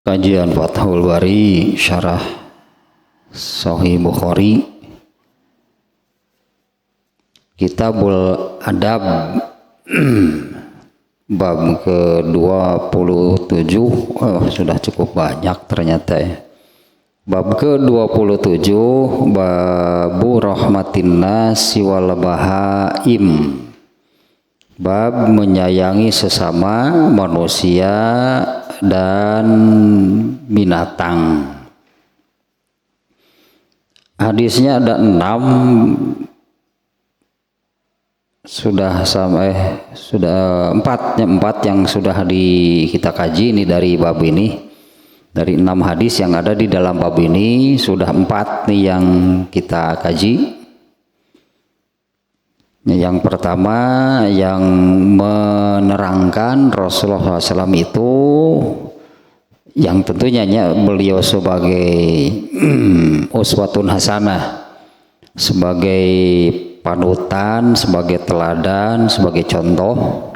Kajian Fathul Bari Syarah Sahih Bukhari, Kitabul Adab, bab ke-27. Sudah cukup banyak ternyata ya. Bab ke-27, babu rahmatin nasi wal bahaim, bab menyayangi sesama manusia dan binatang. Hadisnya ada 6, sudah 4 yang sudah kita kaji ini dari bab ini. Dari 6 hadis yang ada di dalam bab ini, sudah 4 nih yang kita kaji. Yang pertama yang menerangkan Rasulullah SAW itu, yang tentunya beliau sebagai uswatun hasanah, sebagai panutan, sebagai teladan, sebagai contoh.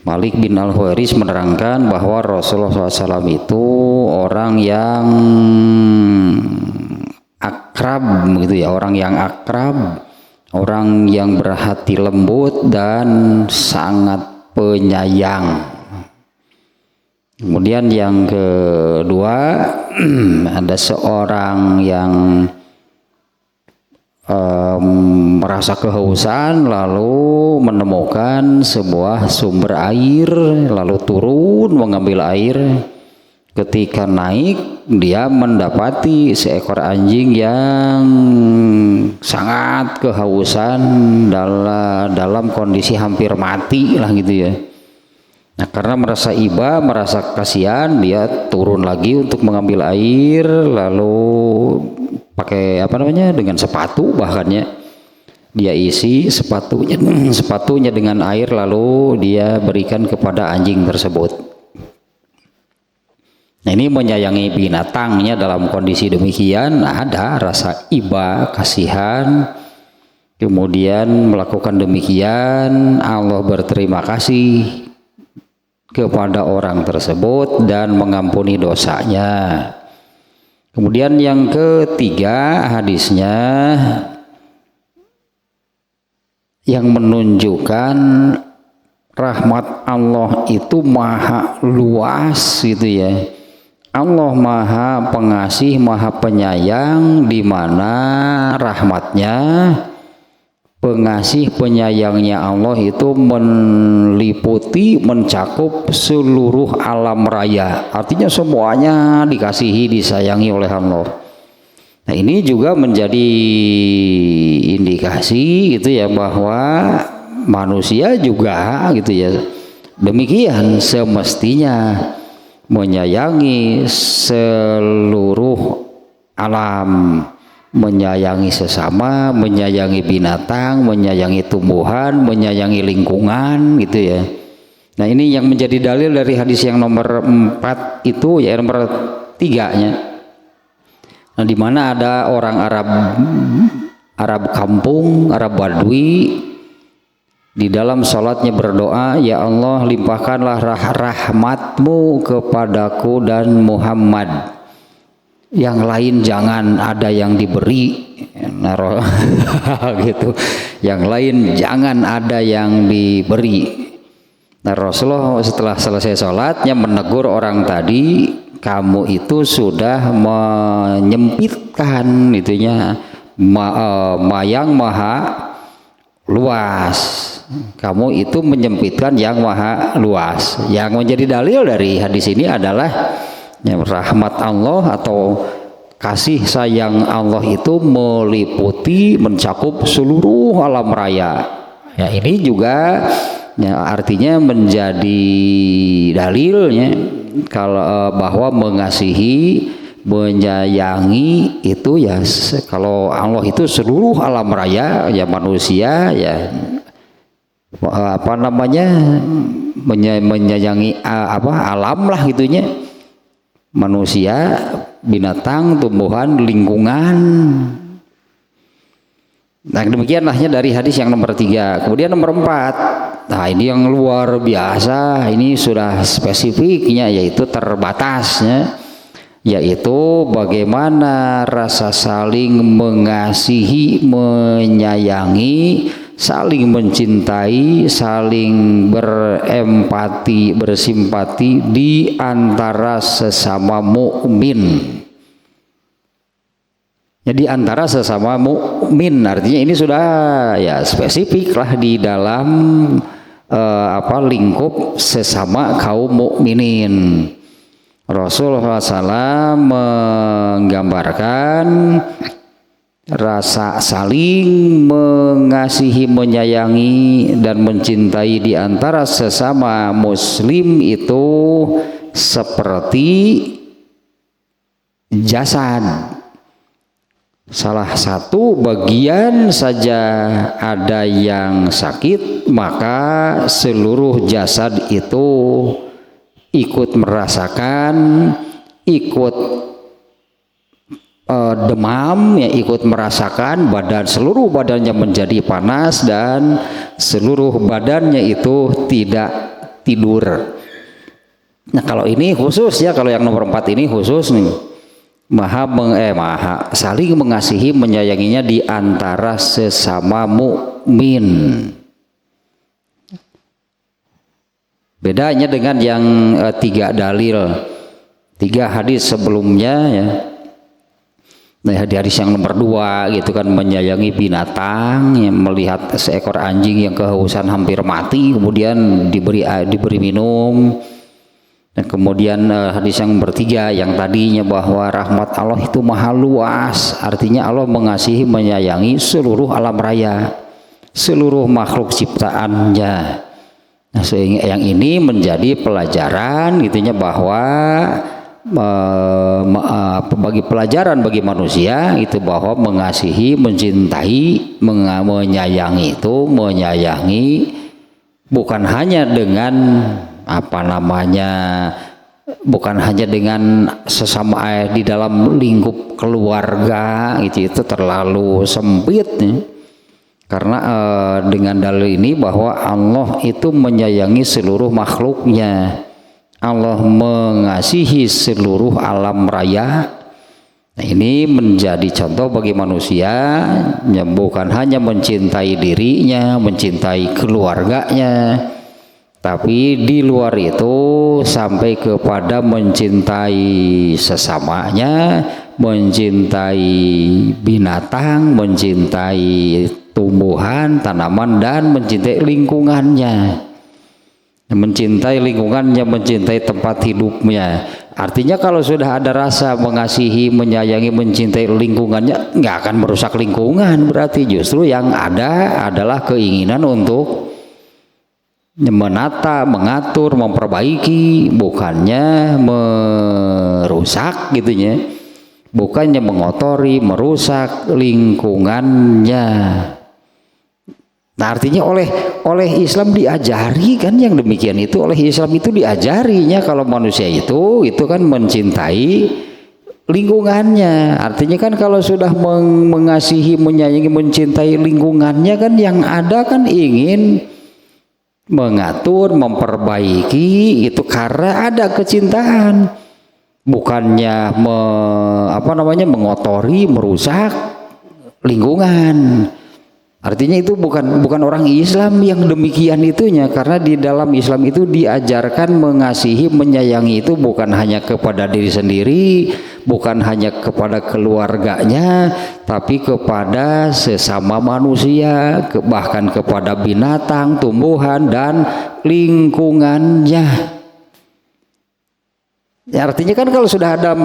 Malik bin Al-Huwairis menerangkan bahwa Rasulullah SAW itu orang yang akrab, gitu ya, orang yang akrab, orang yang berhati lembut dan sangat penyayang. Kemudian yang kedua, ada seorang yang merasa kehausan lalu menemukan sebuah sumber air, lalu turun mengambil air. Ketika naik, dia mendapati seekor anjing yang sangat kehausan, dalam kondisi hampir mati lah gitu ya. Nah, karena merasa iba, merasa kasihan, dia turun lagi untuk mengambil air, lalu pakai dengan sepatu, bahkannya dia isi sepatunya dengan air, lalu dia berikan kepada anjing tersebut. Nah, ini menyayangi binatangnya dalam kondisi demikian, ada rasa iba, kasihan, kemudian melakukan demikian, Allah berterima kasih kepada orang tersebut dan mengampuni dosanya. Kemudian yang ketiga, hadisnya yang menunjukkan rahmat Allah itu maha luas gitu ya. Allah maha pengasih, maha penyayang, di mana rahmatnya, pengasih penyayangnya Allah itu meliputi, mencakup seluruh alam raya. Artinya semuanya dikasihi, disayangi oleh Allah. Nah, ini juga menjadi indikasi gitu ya, bahwa manusia juga gitu ya, demikian semestinya menyayangi seluruh alam, menyayangi sesama, menyayangi binatang, menyayangi tumbuhan, menyayangi lingkungan gitu ya. Nah, ini yang menjadi dalil dari hadis yang nomor 4 itu, ya nomor 3-nya. Nah, di mana ada orang Arab kampung, Arab Badui, di dalam sholatnya berdoa, ya Allah, limpahkanlah rahmatmu kepadaku dan Muhammad, yang lain jangan ada yang diberi, gitu. Yang lain jangan ada yang diberi. Nah, Rasulullah setelah selesai sholatnya menegur orang tadi, kamu itu sudah menyempitkan itunya, yang maha luas. Kamu itu menyempitkan yang maha luas. Yang menjadi dalil dari hadis ini adalah rahmat Allah atau kasih sayang Allah itu meliputi, mencakup seluruh alam raya. Ya, ini juga ya, artinya menjadi dalilnya kalau bahwa mengasihi, menyayangi itu ya, kalau Allah itu seluruh alam raya, ya manusia ya menyayangi alam lah gitunya, manusia, binatang, tumbuhan, lingkungan. Nah, demikianlahnya dari hadis yang nomor 3. Kemudian nomor 4, Nah, ini yang luar biasa, ini sudah spesifiknya yaitu terbatasnya, yaitu bagaimana rasa saling mengasihi, menyayangi, saling mencintai, saling berempati, bersimpati di antara sesama mukmin. Jadi antara sesama mukmin, artinya ini sudah ya spesifik lah di dalam lingkup sesama kaum mukminin. Rasulullah SAW menggambarkan rasa saling mengasihi, menyayangi dan mencintai di antara sesama muslim itu seperti jasad. Salah satu bagian saja ada yang sakit, maka seluruh jasad itu ikut merasakan, ikut demam, ya ikut merasakan, seluruh badannya menjadi panas dan seluruh badannya itu tidak tidur. Nah, kalau ini khusus ya, kalau yang nomor 4 ini khusus nih. Saling mengasihi, menyayanginya di antara sesama mukmin. Bedanya dengan yang 3 dalil, 3 hadis sebelumnya ya. Nah, hadis yang nomor 2 gitu kan, menyayangi binatang, yang melihat seekor anjing yang kehausan hampir mati kemudian diberi minum. Dan kemudian hadis yang nomor 3 yang tadinya bahwa rahmat Allah itu maha luas, artinya Allah mengasihi, menyayangi seluruh alam raya, seluruh makhluk ciptaannya. Nah, sehingga yang ini menjadi pelajaran gitunya bahwa bagi pelajaran bagi manusia itu bahwa mengasihi, mencintai, menyayangi itu menyayangi bukan hanya dengan bukan hanya dengan sesama di dalam lingkup keluarga, itu terlalu sempit nih. Karena dengan dalil ini bahwa Allah itu menyayangi seluruh makhluknya, Allah mengasihi seluruh alam raya. Nah, ini menjadi contoh bagi manusia yang bukan hanya mencintai dirinya, mencintai keluarganya, tapi di luar itu sampai kepada mencintai sesamanya, mencintai binatang, mencintai tumbuhan, tanaman, dan mencintai lingkungannya. Mencintai lingkungannya, mencintai tempat hidupnya. Artinya kalau sudah ada rasa mengasihi, menyayangi, mencintai lingkungannya, nggak akan merusak lingkungan. Berarti justru yang ada adalah keinginan untuk menata, mengatur, memperbaiki, bukannya merusak gitunya, bukannya mengotori, merusak lingkungannya. Nah, artinya oleh Islam diajari kan yang demikian itu, oleh Islam itu diajarinya kalau manusia itu kan mencintai lingkungannya. Artinya kan kalau sudah mengasihi, menyayangi, mencintai lingkungannya kan yang ada kan ingin mengatur, memperbaiki itu karena ada kecintaan, bukannya mengotori, merusak lingkungan. Artinya itu bukan orang Islam yang demikian itunya, karena di dalam Islam itu diajarkan mengasihi, menyayangi itu bukan hanya kepada diri sendiri, bukan hanya kepada keluarganya, tapi kepada sesama manusia, bahkan kepada binatang, tumbuhan, dan lingkungannya. Ya, artinya kan kalau sudah ada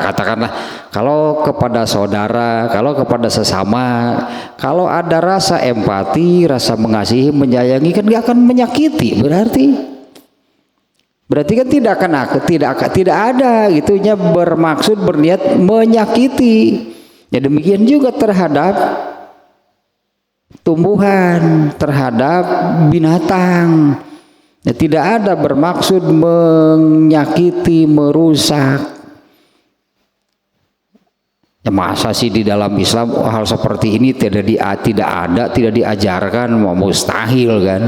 katakanlah kalau kepada saudara, kalau kepada sesama, kalau ada rasa empati, rasa mengasihi, menyayangi kan gak akan menyakiti, berarti kan tidak ada gitunya bermaksud berniat menyakiti. Ya demikian juga terhadap tumbuhan, terhadap binatang. Ya, tidak ada bermaksud menyakiti, merusak. Ya masa sih di dalam Islam hal seperti ini tidak ada, tidak diajarkan, mustahil kan.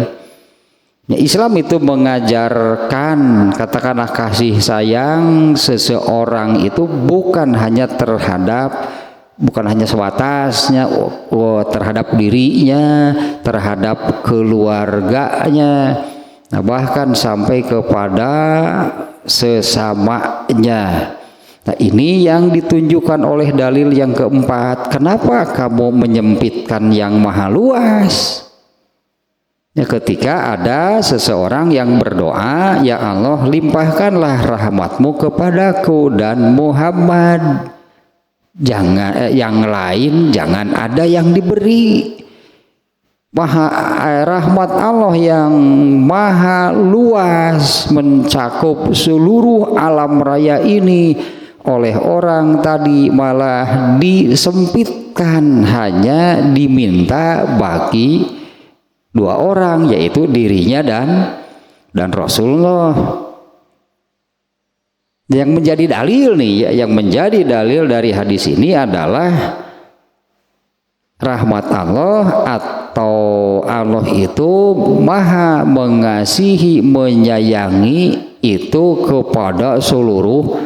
Ya, Islam itu mengajarkan katakanlah kasih sayang seseorang itu bukan hanya sebatasnya terhadap dirinya, terhadap keluarganya, nah, bahkan sampai kepada sesamanya. Nah, ini yang ditunjukkan oleh dalil yang keempat. Kenapa kamu menyempitkan yang maha luas? Ya, ketika ada seseorang yang berdoa, ya Allah limpahkanlah rahmatmu kepadaku dan Muhammad. Jangan yang lain jangan ada yang diberi. Rahmat Allah yang maha luas mencakup seluruh alam raya ini oleh orang tadi malah disempitkan, hanya diminta bagi dua orang, yaitu dirinya dan Rasulullah. Yang menjadi dalil nih, yang menjadi dalil dari hadis ini adalah rahmat Allah atau Allah itu maha mengasihi, menyayangi itu kepada seluruh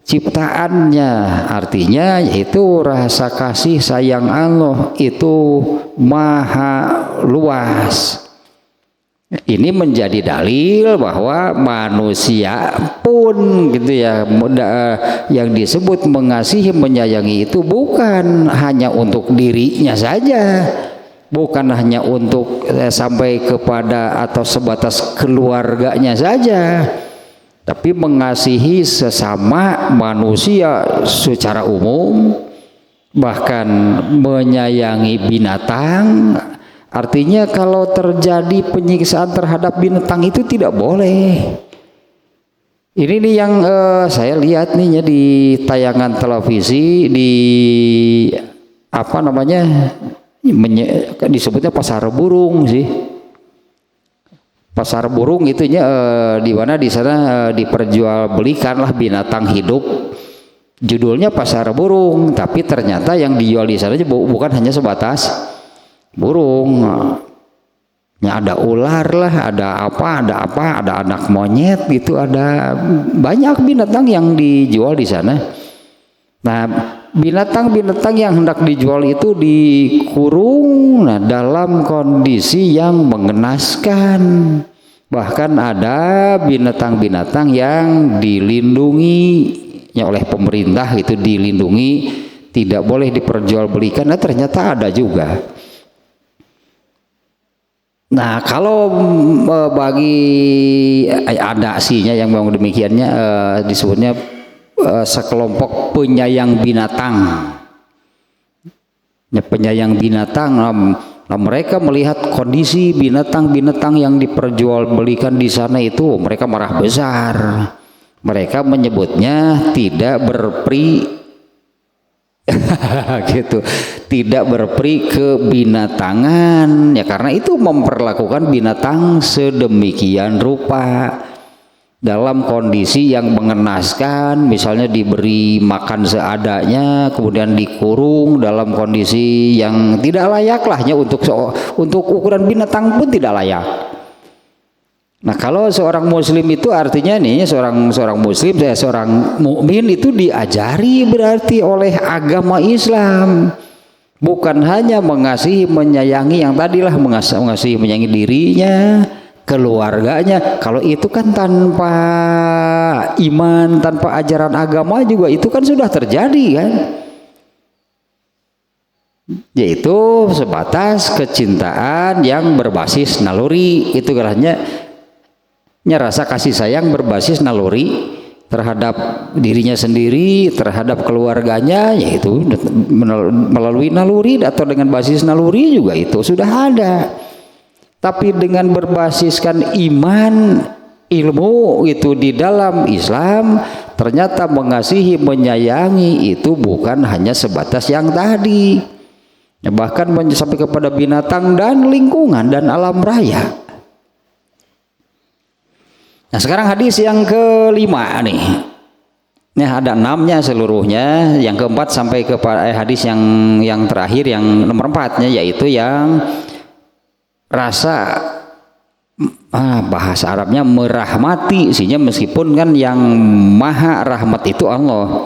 ciptaannya. Artinya yaitu rasa kasih sayang Allah itu maha luas. Ini menjadi dalil bahwa manusia pun gitu ya, yang disebut mengasihi menyayangi itu bukan hanya untuk dirinya saja, bukan hanya untuk sampai kepada atau sebatas keluarganya saja, tapi mengasihi sesama manusia secara umum, bahkan menyayangi binatang. Artinya kalau terjadi penyiksaan terhadap binatang itu tidak boleh. Ini nih yang saya lihat nih ya di tayangan televisi di apa namanya disebutnya pasar burung sih. Pasar burung itunya di mana di sana diperjualbelikanlah binatang hidup. Judulnya pasar burung, tapi ternyata yang dijual di sana bukan hanya sebatas burung. Ya, ada ular lah, ada anak monyet gitu, ada banyak binatang yang dijual di sana. Nah, binatang-binatang yang hendak dijual itu dikurung, nah, dalam kondisi yang mengenaskan. Bahkan ada binatang-binatang yang dilindungi ya oleh pemerintah, itu dilindungi, tidak boleh diperjualbelikan. Nah, ternyata ada juga. Nah, kalau bagi ada aslinya yang memang demikiannya, disebutnya sekelompok penyayang binatang. Ya, penyayang binatang, nah, mereka melihat kondisi binatang-binatang yang diperjualbelikan di sana itu, mereka marah besar. Mereka menyebutnya tidak berperi gitu, tidak berperi kebinatangan, ya karena itu memperlakukan binatang sedemikian rupa dalam kondisi yang mengenaskan, misalnya diberi makan seadanya, kemudian dikurung dalam kondisi yang tidak layak lahnya, untuk ukuran binatang pun tidak layak. Nah, kalau seorang muslim itu artinya nih, seorang muslim, seorang mukmin itu diajari berarti oleh agama Islam, bukan hanya mengasihi menyayangi yang tadilah mengasihi menyayangi dirinya, keluarganya. Kalau itu kan tanpa iman, tanpa ajaran agama juga itu kan sudah terjadi kan, yaitu sebatas kecintaan yang berbasis naluri. Itu karena rasa kasih sayang berbasis naluri terhadap dirinya sendiri, terhadap keluarganya, yaitu melalui naluri atau dengan basis naluri juga itu sudah ada. Tapi dengan berbasiskan iman, ilmu itu di dalam Islam, ternyata mengasihi menyayangi itu bukan hanya sebatas yang tadi, bahkan sampai kepada binatang dan lingkungan dan alam raya. Nah, sekarang hadis yang kelima nih. Nah, ada 6-nya seluruhnya. Yang keempat sampai ke hadis yang terakhir yang nomor 4-nya, yaitu yang rasa bahasa Arabnya merahmati, sehingga meskipun kan yang maha rahmat itu Allah.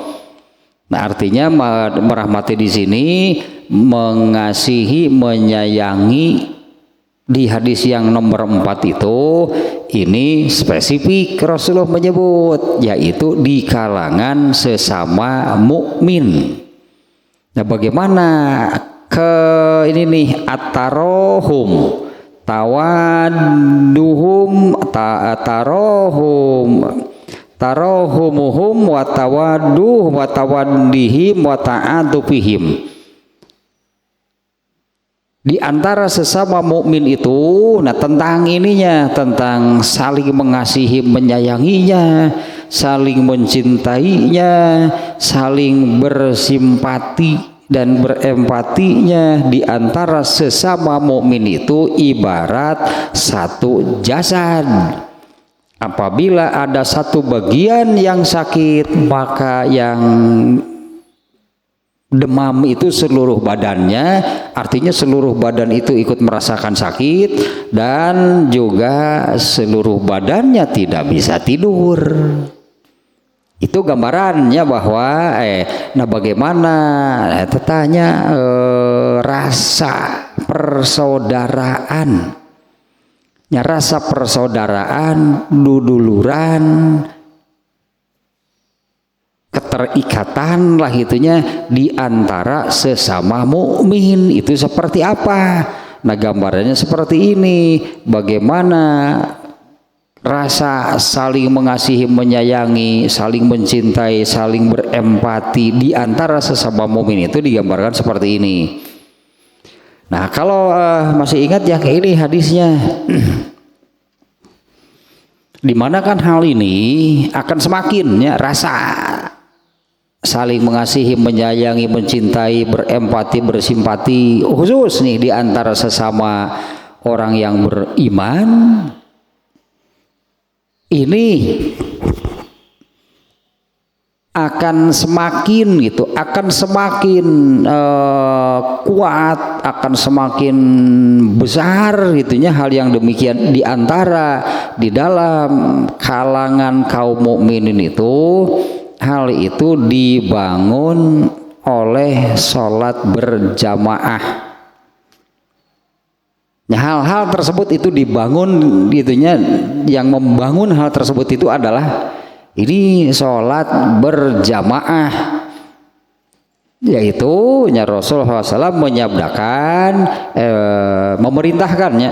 Nah, artinya merahmati di sini mengasihi, menyayangi. Di hadis yang nomor 4 itu ini spesifik Rasulullah menyebut, yaitu di kalangan sesama mukmin. Nah, bagaimana ini nih at-tarohum, tawadduhum, tarohumuhum wa tawadduh wa tawaddihim wa ta'atufihim. Di antara sesama mukmin itu, nah tentang ininya, tentang saling mengasihi, menyayanginya, saling mencintainya, saling bersimpati dan berempatinya di antara sesama mukmin itu ibarat satu jasad. Apabila ada satu bagian yang sakit, maka yang demam itu seluruh badannya, artinya seluruh badan itu ikut merasakan sakit, dan juga seluruh badannya tidak bisa tidur. Itu gambarannya bahwa nah bagaimana tanya rasa persaudaraan, ya rasa persaudaraan, duduluran, keterikatan lah itunya di antara sesama mukmin itu seperti apa? Nah, gambarannya seperti ini. Bagaimana rasa saling mengasihi, menyayangi, saling mencintai, saling berempati di antara sesama mukmin itu digambarkan seperti ini. Nah, kalau masih ingat ya ini hadisnya. Dimana kan hal ini akan semakin ya rasa saling mengasihi, menyayangi, mencintai, berempati, bersimpati, khusus nih di antara sesama orang yang beriman, ini akan semakin gitu, akan semakin kuat, akan semakin besar gitunya hal yang demikian di antara di dalam kalangan kaum mukminin itu. Hal itu dibangun oleh sholat berjamaah. Nah, hal-hal tersebut itu dibangun gitunya, yang membangun hal tersebut itu adalah ini sholat berjamaah, yaitu Rasulullah SAW menyabdakan, memerintahkannya.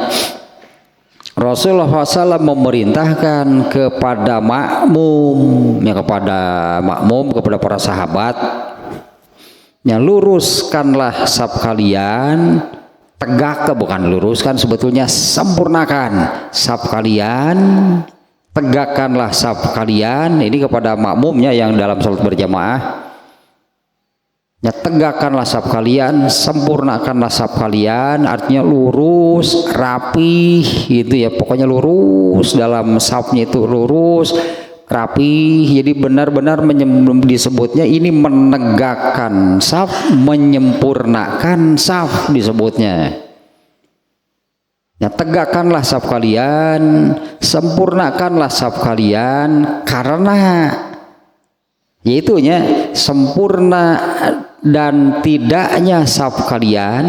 Rasulullah SAW memerintahkan kepada makmum, ya kepada para sahabat, ya luruskanlah saf kalian, bukan luruskan, sebetulnya sempurnakan saf kalian, tegakkanlah saf kalian. Ini kepada makmumnya yang dalam salat berjamaah. Ya, tegakkanlah saf kalian, sempurnakanlah saf kalian, artinya lurus, rapi gitu ya, pokoknya lurus dalam safnya itu lurus, rapi. Jadi benar-benar disebutnya ini menegakkan saf, menyempurnakan saf disebutnya. Ya, tegakkanlah saf kalian, sempurnakanlah saf kalian, karena yaitunya sempurna dan tidaknya saf kalian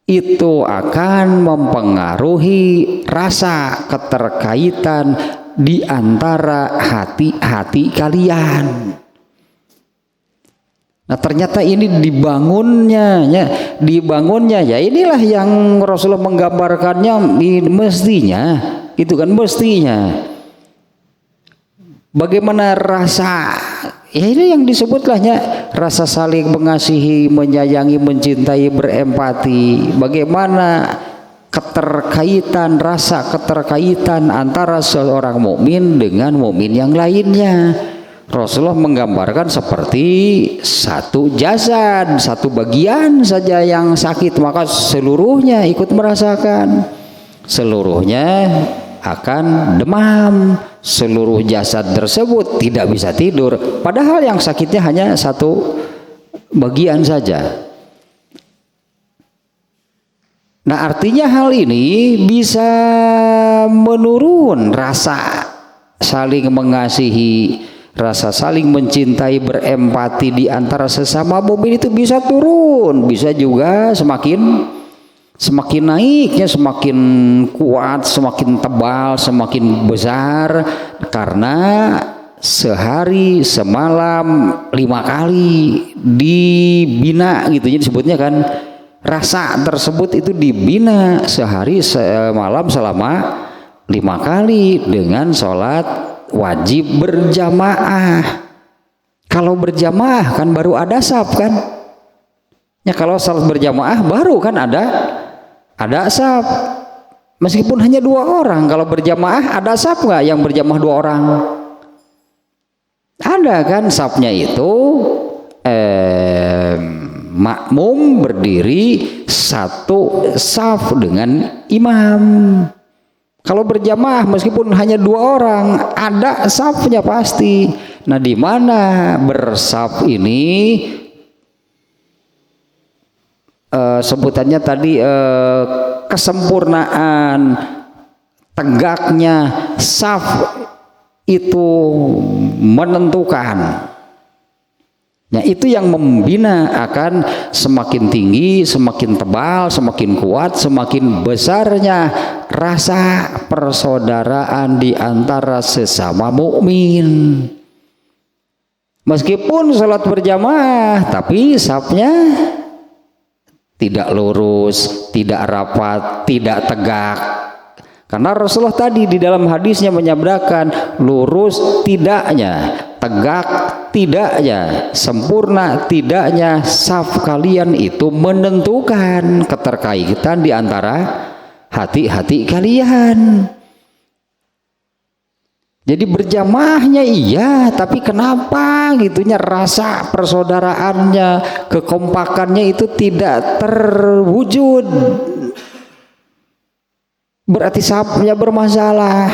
itu akan mempengaruhi rasa keterkaitan di antara hati-hati kalian. Nah, ternyata ini dibangunnya ya inilah yang Rasulullah menggambarkannya mestinya, itu kan mestinya. Bagaimana rasa, ya ini yang disebutlah rasa saling mengasihi, menyayangi, mencintai, berempati. Bagaimana keterkaitan, rasa keterkaitan antara seorang mukmin dengan mukmin yang lainnya. Rasulullah menggambarkan seperti satu jasad, satu bagian saja yang sakit, maka seluruhnya ikut merasakan. Seluruhnya akan demam, seluruh jasad tersebut tidak bisa tidur, padahal yang sakitnya hanya satu bagian saja. Nah, artinya hal ini bisa menurun rasa saling mengasihi, rasa saling mencintai, berempati di antara sesama mukmin itu bisa turun, bisa juga semakin naiknya, semakin kuat, semakin tebal, semakin besar, karena sehari semalam 5 kali dibina gitu ya disebutnya kan. Rasa tersebut itu dibina sehari semalam selama 5 kali dengan sholat wajib berjamaah. Kalau berjamaah kan baru ada saf kan ya, kalau sholat berjamaah baru kan ada saf, meskipun hanya 2 orang. Kalau berjamaah ada saf nggak yang berjamaah 2 orang? Ada kan safnya itu makmum berdiri satu saf dengan imam. Kalau berjamaah meskipun hanya 2 orang ada safnya pasti. Nah, di mana bersaf ini sebutannya tadi kesempurnaan tegaknya saf itu menentukan. Nah, itu yang membina akan semakin tinggi, semakin tebal, semakin kuat, semakin besarnya rasa persaudaraan di antara sesama mukmin. Meskipun sholat berjamaah, tapi safnya tidak lurus, tidak rapat, tidak tegak. Karena Rasulullah tadi di dalam hadisnya menyabdakan lurus tidaknya, tegak tidaknya, sempurna tidaknya saf kalian itu menentukan keterkaitan di antara hati-hati kalian. Jadi berjamaahnya iya, tapi kenapa gitunya rasa persaudaraannya, kekompakannya itu tidak terwujud? Berarti safnya bermasalah,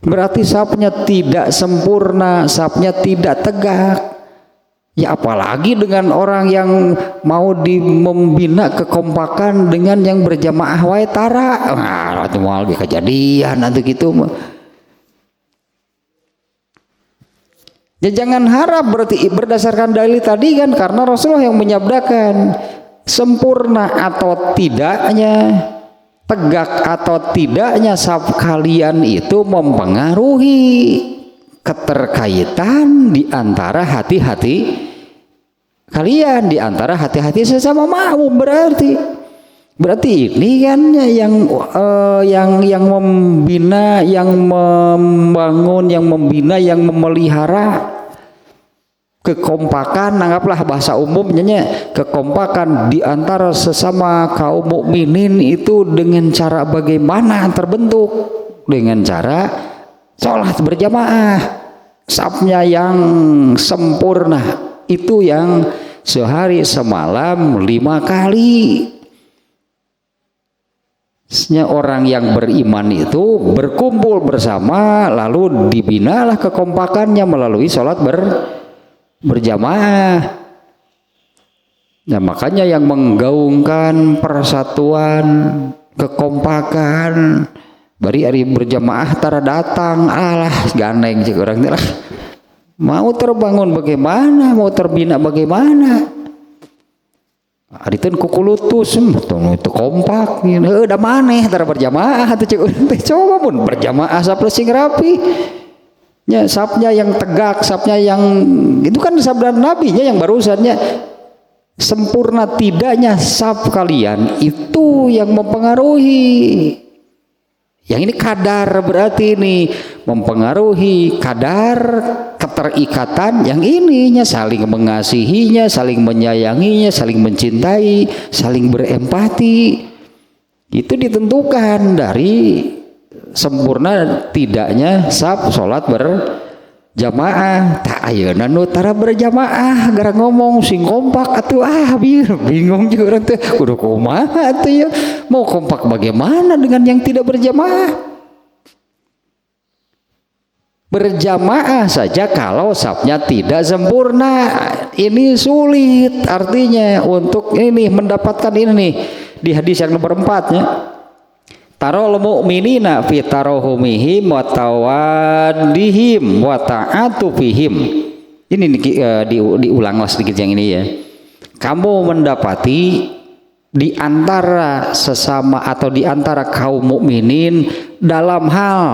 berarti safnya tidak sempurna, safnya tidak tegak. Ya apalagi dengan orang yang mau membina kekompakan dengan yang berjamaah wae tara. Nah, itu mau lebih kejadian nanti gitu. Ya jangan harap berarti berdasarkan dalil tadi kan, karena Rasulullah yang menyabdakan sempurna atau tidaknya, tegak atau tidaknya saf kalian itu mempengaruhi keterkaitan di antara hati-hati kalian, di antara hati-hati sesama makmum. Berarti ini kan yang membina, yang membangun, yang membina, yang memelihara kekompakan, anggaplah bahasa umumnya kekompakan di antara sesama kaum mukminin itu dengan cara bagaimana terbentuk? Dengan cara sholat berjamaah, safnya yang sempurna itu yang sehari semalam 5 kali. Orang yang beriman itu berkumpul bersama lalu dibinalah kekompakannya melalui sholat berjamaah. Nah, makanya yang menggaungkan persatuan, kekompakan, bari hari berjamaah tara datang alah ganeng cik orang lah. Mau terbangun bagaimana, mau terbina bagaimana? Aditen kukulutus itu kompak udah maneh tara berjamaah tuh cik urang teh. Coba pun berjamaah sapra sing rapi. Ya, safnya yang tegak, safnya yang itu kan sabda nabinya yang barusannya sempurna tidaknya saf kalian itu yang mempengaruhi. Yang ini kadar, berarti ini mempengaruhi kadar keterikatan yang ininya, saling mengasihinya, saling menyayanginya, saling mencintai, saling berempati. Itu ditentukan dari sempurna tidaknya saf sholat berjamaah. Tak ayeuna nu tara berjamaah gara ngomong sing kompak atuh bingung juga orang teh kudu kumaha atuh ya, mau kompak bagaimana dengan yang tidak berjamaah? Berjamaah saja kalau safnya tidak sempurna, ini sulit artinya untuk ini mendapatkan ini nih di hadis yang nomor 4-nya. Tarol mu'minina fi tarohumihim wa tawaddihim wa ta'atufihim. Ini diulang sedikit yang ini ya. Kamu mendapati di antara sesama atau di antara kaum mukminin dalam hal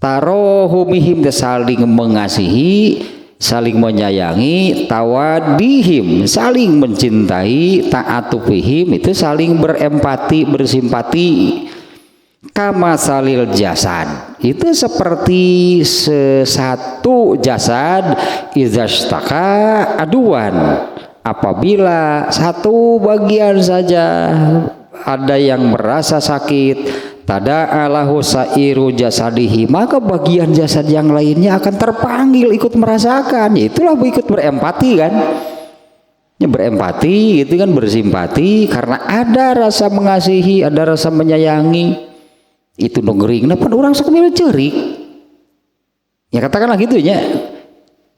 tarohumihim, saling mengasihi, saling menyayangi, tawadihim, saling mencintai, ta'atufihim, itu saling berempati, bersimpati. Kama salil jasad, itu seperti satu jasad izastaka aduan, apabila satu bagian saja ada yang merasa sakit, tada'alahu sa'iru jasadihi, maka bagian jasad yang lainnya akan terpanggil ikut merasakan. Ya itulah ikut berempati kan, ya, berempati itu kan bersimpati karena ada rasa mengasihi, ada rasa menyayangi. Itu nongering kenapa orang suka cerik ya, katakanlah gitu ya.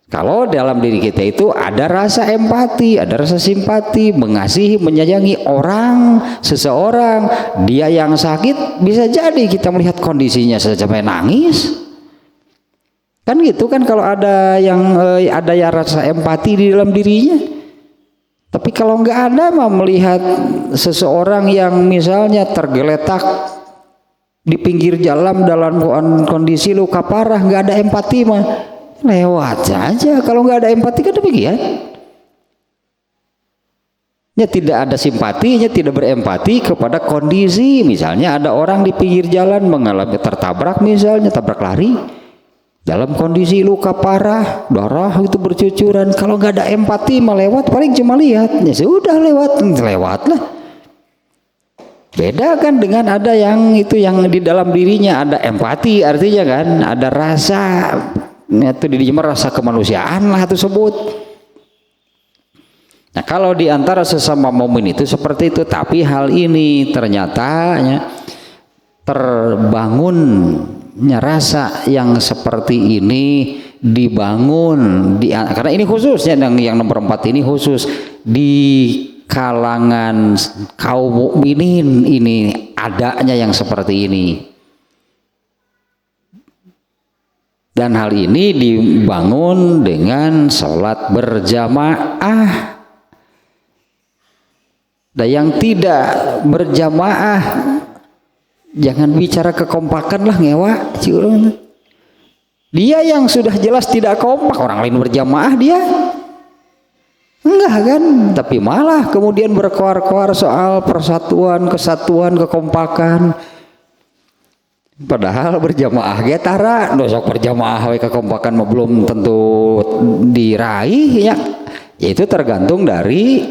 Kalau dalam diri kita itu ada rasa empati, ada rasa simpati, mengasihi, menyayangi orang, seseorang, dia yang sakit, bisa jadi kita melihat kondisinya sampai nangis. Kan gitu kan kalau ada ya rasa empati di dalam dirinya. Tapi kalau nggak ada mah melihat seseorang yang misalnya tergeletak di pinggir jalan dalam kondisi luka parah, nggak ada empati mah lewat saja. Kalau nggak ada empati kan demikian ya, tidak ada simpatinya, tidak berempati kepada kondisi. Misalnya ada orang di pinggir jalan mengalami tertabrak, misalnya tabrak lari dalam kondisi luka parah, darah itu bercucuran. Kalau nggak ada empati melewat paling cuma lihat, ya sudah lewatlah. Beda kan dengan ada yang itu yang di dalam dirinya ada empati, artinya kan ada rasa, itu rasa kemanusiaan lah tersebut. Nah kalau di antara sesama mukmin itu seperti itu, tapi hal ini ternyata ya, terbangunnya rasa yang seperti ini dibangun karena ini khususnya yang nomor 4 ini khusus di kalangan kaum mukminin, ini adanya yang seperti ini. Dan hal ini dibangun dengan sholat berjamaah. Dan yang tidak berjamaah, jangan bicara kekompakan lah ngewa. Dia yang sudah jelas tidak kompak, orang lain berjamaah dia enggak kan, tapi malah kemudian berkoar-koar soal persatuan, kesatuan, kekompakan. Padahal berjamaah getara, dosok berjamaah kekompakan belum tentu diraih ya. Itu tergantung dari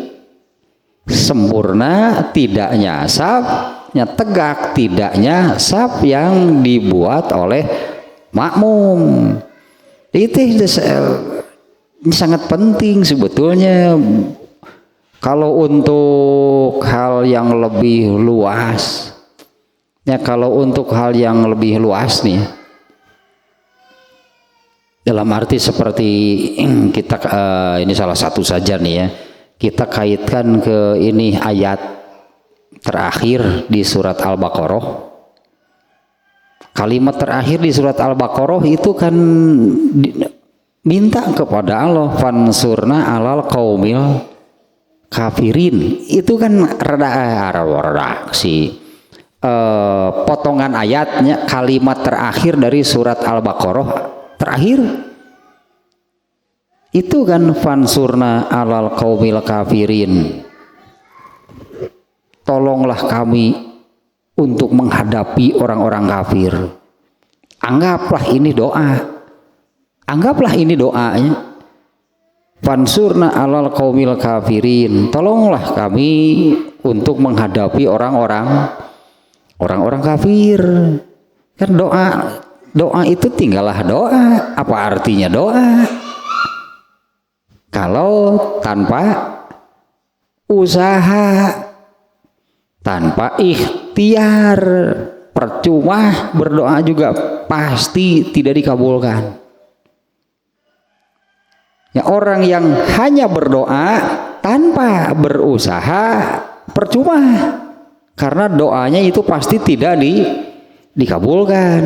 sempurna tidaknya safnya, tegak tidaknya saf yang dibuat oleh makmum. Itu ini sangat penting sebetulnya. Kalau untuk hal yang lebih luas ya, kalau untuk hal yang lebih luas nih, dalam arti seperti kita ini salah satu saja nih ya, kita kaitkan ke ini ayat terakhir di surat Al-Baqarah. Kalimat terakhir di surat Al-Baqarah itu kan minta kepada Allah, fansurna alal qaumil kafirin. Itu kan rada si potongan ayatnya, kalimat terakhir dari surat Al-Baqarah terakhir itu kan fansurna alal qaumil kafirin, tolonglah kami untuk menghadapi orang-orang kafir. Anggaplah ini doanya, fansurna alal qaumil kafirin, tolonglah kami untuk menghadapi orang-orang kafir. Kan doa itu tinggallah doa. Apa artinya doa kalau tanpa usaha, tanpa ikhtiar, percuma berdoa juga pasti tidak dikabulkan. Ya, orang yang hanya berdoa tanpa berusaha percuma, karena doanya itu pasti tidak dikabulkan.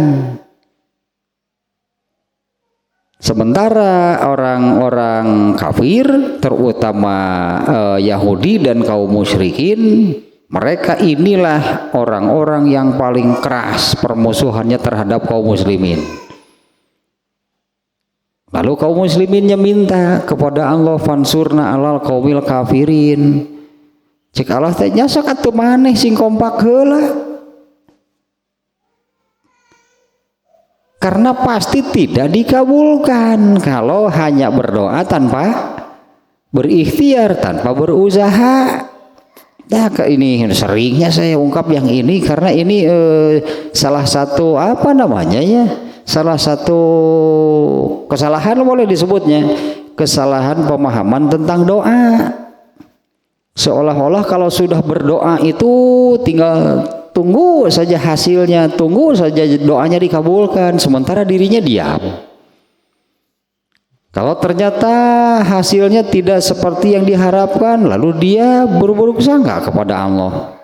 Sementara orang-orang kafir, terutama Yahudi dan kaum musyrikin, mereka inilah orang-orang yang paling keras permusuhannya terhadap kaum muslimin. Lalu kaum musliminnya minta kepada Allah, fansurna alal qaumil kafirin. Cek Allah teh nya sok atuh maneh sing kompak heula. Karena pasti tidak dikabulkan kalau hanya berdoa tanpa berikhtiar, tanpa berusaha. Nah, ini seringnya saya ungkap yang ini karena ini salah satu apa namanya ya, salah satu kesalahan boleh disebutnya, kesalahan pemahaman tentang doa. Seolah-olah kalau sudah berdoa itu tinggal tunggu saja hasilnya, tunggu saja doanya dikabulkan, sementara dirinya diam. Kalau ternyata hasilnya tidak seperti yang diharapkan, lalu dia buruk-buruk sangka kepada Allah.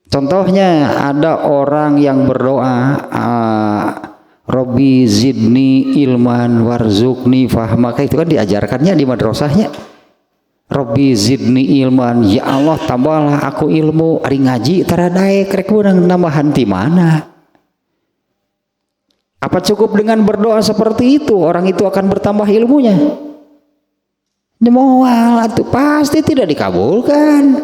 Contohnya ada orang yang berdoa, Robbi zidni ilman warzuqni fahma, itu kan diajarkannya di madrasahnya. Robbi zidni ilman, ya Allah tambahlah aku ilmu. Ari ngaji tara daek rek urang nambahan ti mana? Apa cukup dengan berdoa seperti itu orang itu akan bertambah ilmunya? Moal itu pasti tidak dikabulkan.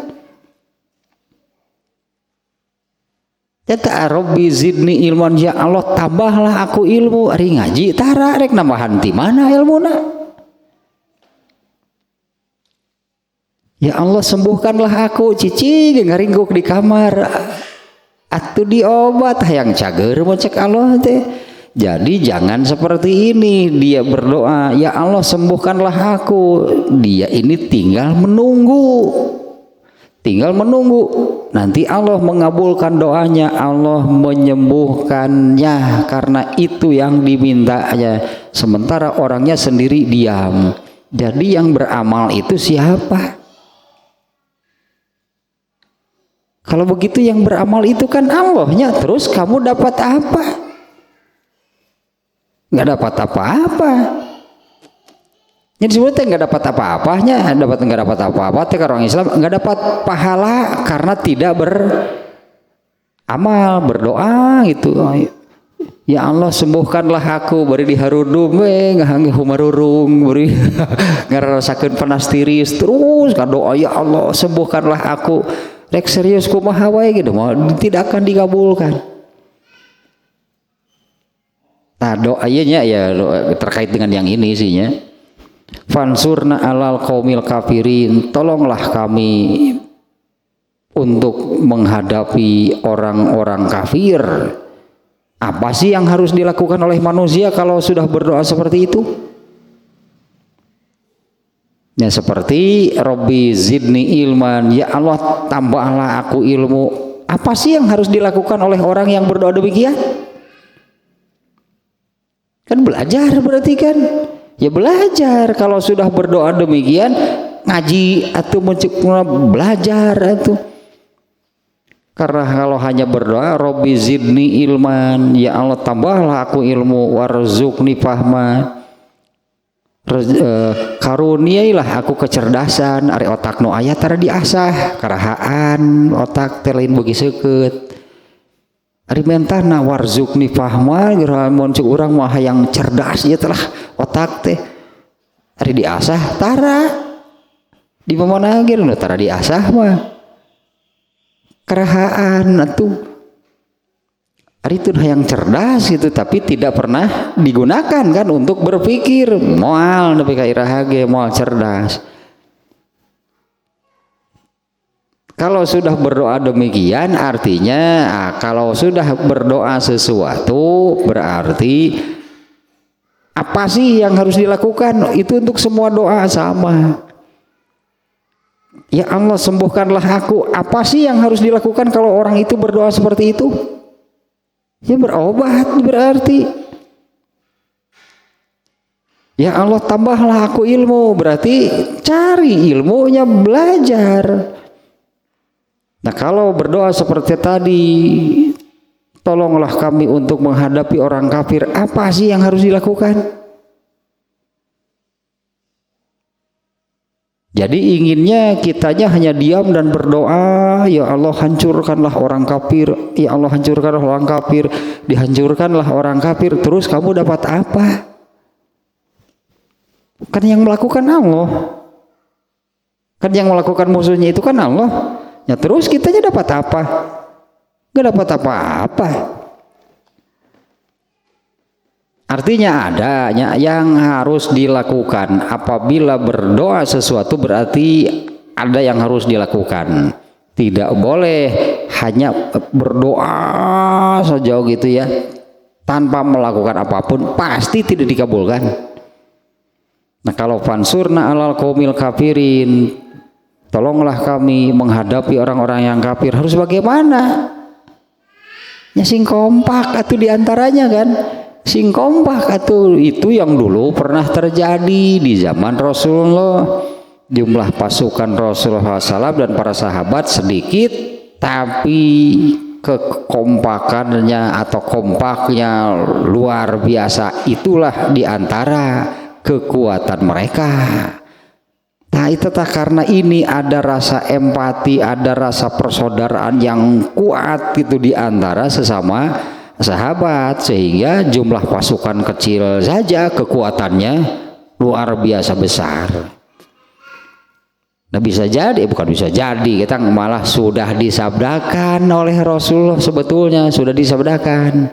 Kata Robbi zidni ilman, ya Allah tambahlah aku ilmu. Ari ngaji tara rek nambahan ti mana ilmuna? Ya Allah sembuhkanlah aku, cici ngaringguk di kamar. Atuh diobat hayang cager mau cek Allah teh. Jadi jangan seperti ini, dia berdoa, ya Allah sembuhkanlah aku. Dia ini tinggal menunggu. Tinggal menunggu. Nanti Allah mengabulkan doanya, Allah menyembuhkannya karena itu yang dimintanya. Sementara orangnya sendiri diam. Jadi yang beramal itu siapa? Kalau begitu yang beramal itu kan Allahnya, terus kamu dapat apa? Nggak dapat apa-apa. Jadi sebetulnya nggak dapat apa-apanya, nggak dapat apa-apa. Tapi orang Islam nggak dapat pahala karena tidak beramal, berdoa gitu. Ya Allah sembuhkanlah aku, bari diharudum ngahangge humarurung, bari ngarasakeun panas tiris, terus doa ya Allah sembuhkanlah aku. Rek serius kumaha wae gitu, tidak akan dikabulkan. Nah doanya ya terkait dengan yang ini sihnya. Fansurna alal qaumil kafirin, tolonglah kami untuk menghadapi orang-orang kafir. Apa sih yang harus dilakukan oleh manusia kalau sudah berdoa seperti itu? Ya seperti Robbi zidni ilman, ya Allah tambahlah aku ilmu. Apa sih yang harus dilakukan oleh orang yang berdoa demikian? Kan belajar berarti kan? Ya belajar. Kalau sudah berdoa demikian, ngaji atau belajar atau. Karena kalau hanya berdoa, Robbi zidni ilman, ya Allah tambahlah aku ilmu, warzuqni fahma, karuniailah aku kecerdasan, ari otak nu aya tara diasah, karahaan otak teh lain beuki seukeut. Ari mentahna warzuqni fahma, mun cek urang mah hayang cerdas ieu telah otak teh. Ari diasah tara. Di mana ge nu tara diasah mah. Karahaan atuh. Ari itu hayang cerdas itu tapi tidak pernah digunakan kan untuk berpikir. Moal nepi ka iraha ge moal cerdas. Kalau sudah berdoa demikian artinya kalau sudah berdoa sesuatu berarti apa sih yang harus dilakukan? Itu untuk semua doa sama. Ya Allah sembuhkanlah aku. Apa sih yang harus dilakukan kalau orang itu berdoa seperti itu? Ya berobat berarti. Ya Allah tambahlah aku ilmu, berarti cari ilmunya, belajar. Nah kalau berdoa seperti tadi, tolonglah kami untuk menghadapi orang kafir, apa sih yang harus dilakukan? Jadi inginnya kitanya hanya diam dan berdoa, ya Allah hancurkanlah orang kafir, ya Allah hancurkanlah orang kafir, dihancurkanlah orang kafir, terus kamu dapat apa? Kan yang melakukan Allah, kan yang melakukan musuhnya itu kan Allah. Ya terus kitanya dapat apa? Gak dapat apa-apa. Artinya ada yang harus dilakukan. Apabila berdoa sesuatu berarti ada yang harus dilakukan. Tidak boleh hanya berdoa saja gitu ya, tanpa melakukan apapun, pasti tidak dikabulkan. Nah kalau fansurna alal qaumil kafirin, tolonglah kami menghadapi orang-orang yang kafir, harus bagaimana? Ya sing kompak atuh diantaranya kan, sing kompak atuh. Itu yang dulu pernah terjadi di zaman Rasulullah. Jumlah pasukan Rasulullah SAW dan para sahabat sedikit, tapi kekompakannya atau kompaknya luar biasa. Itulah diantara kekuatan mereka. Nah itu tak, karena ini ada rasa empati, ada rasa persaudaraan yang kuat itu di antara sesama sahabat, sehingga jumlah pasukan kecil saja kekuatannya luar biasa besar. Nah bisa jadi, bukan bisa jadi, kita malah sudah disabdakan oleh Rasulullah, sebetulnya sudah disabdakan,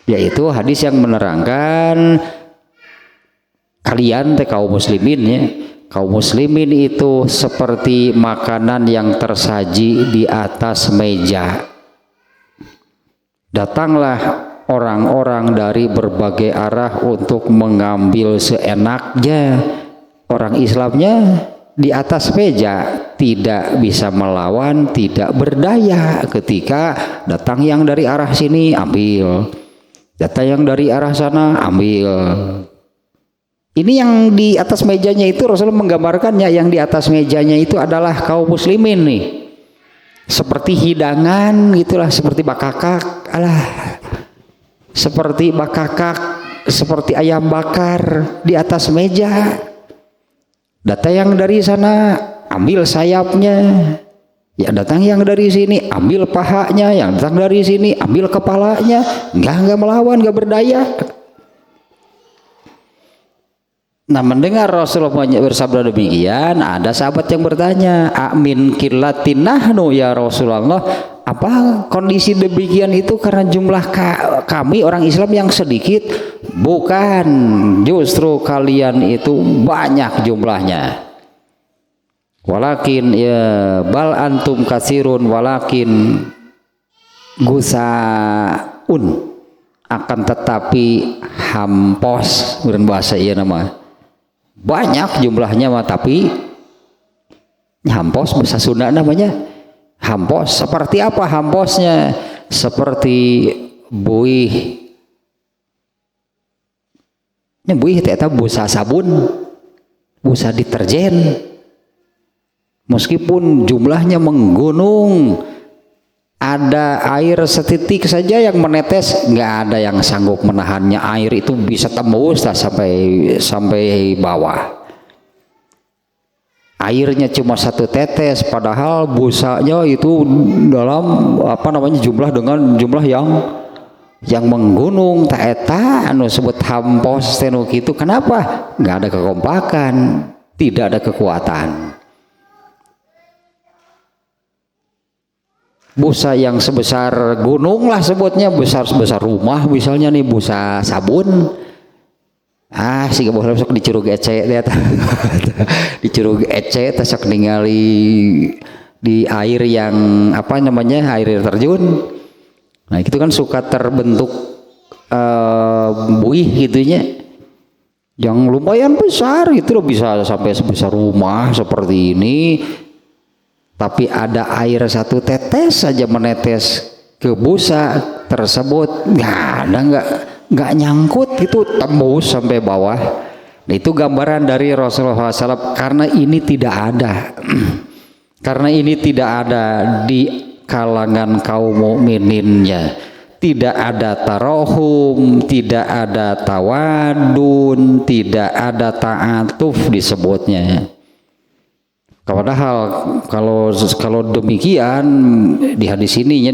yaitu hadis yang menerangkan kalian kaum muslimin ya, kaum muslimin itu seperti makanan yang tersaji di atas meja. Datanglah orang-orang dari berbagai arah untuk mengambil seenaknya. Orang Islamnya di atas meja, tidak bisa melawan, tidak berdaya. Ketika datang yang dari arah sini ambil, datang yang dari arah sana ambil. Ini yang di atas mejanya itu Rasulullah menggambarkannya, yang di atas mejanya itu adalah kaum muslimin nih, seperti hidangan gitulah, seperti bakakak, seperti bakakak, seperti ayam bakar di atas meja. Datang yang dari sana ambil sayapnya, ya datang yang dari sini ambil pahanya, yang datang dari sini ambil kepalanya. Enggak melawan, enggak berdaya. Nah mendengar Rasulullah bersabda demikian, ada sahabat yang bertanya, amin kilatin nahnu ya Rasulullah, apa kondisi demikian itu karena jumlah kami orang Islam yang sedikit? Bukan, justru kalian itu banyak jumlahnya. Walakin ya bal antum kasirun walakin gusaun, akan tetapi hampos, bukan bahasa iya nama. Banyak jumlahnya mah tapi hampos, bahasa Sunda namanya hampos. Seperti apa hamposnya? Seperti buih. Ini buih ternyata busa sabun, busa deterjen. Meskipun jumlahnya menggunung, ada air setitik saja yang menetes, nggak ada yang sanggup menahannya. Air itu bisa tembus sampai bawah. Airnya cuma satu tetes, padahal busanya itu dalam jumlah dengan jumlah yang menggunung. Tak eta anu sebut hampos tenu gitu. Kenapa? Nggak ada kekompakan, tidak ada kekuatan. Busa yang sebesar gunung lah sebutnya, besar rumah misalnya nih, busa sabun. Sih gak boleh sok dicurug ece lihat. Dicurug ece tasok ningali di air yang air terjun. Nah itu kan suka terbentuk buih gitunya, yang lumayan besar gitu loh, bisa sampai sebesar rumah seperti ini. Tapi ada air satu tetes saja menetes ke busa, tersebut nggak nyangkut itu, tembus sampai bawah. Nah, itu gambaran dari Rasulullah SAW karena ini tidak ada karena ini tidak ada di kalangan kaum mukmininnya, tidak ada tarohum, tidak ada tawadun, tidak ada ta'atuf disebutnya. Padahal kalau demikian di hadis ininya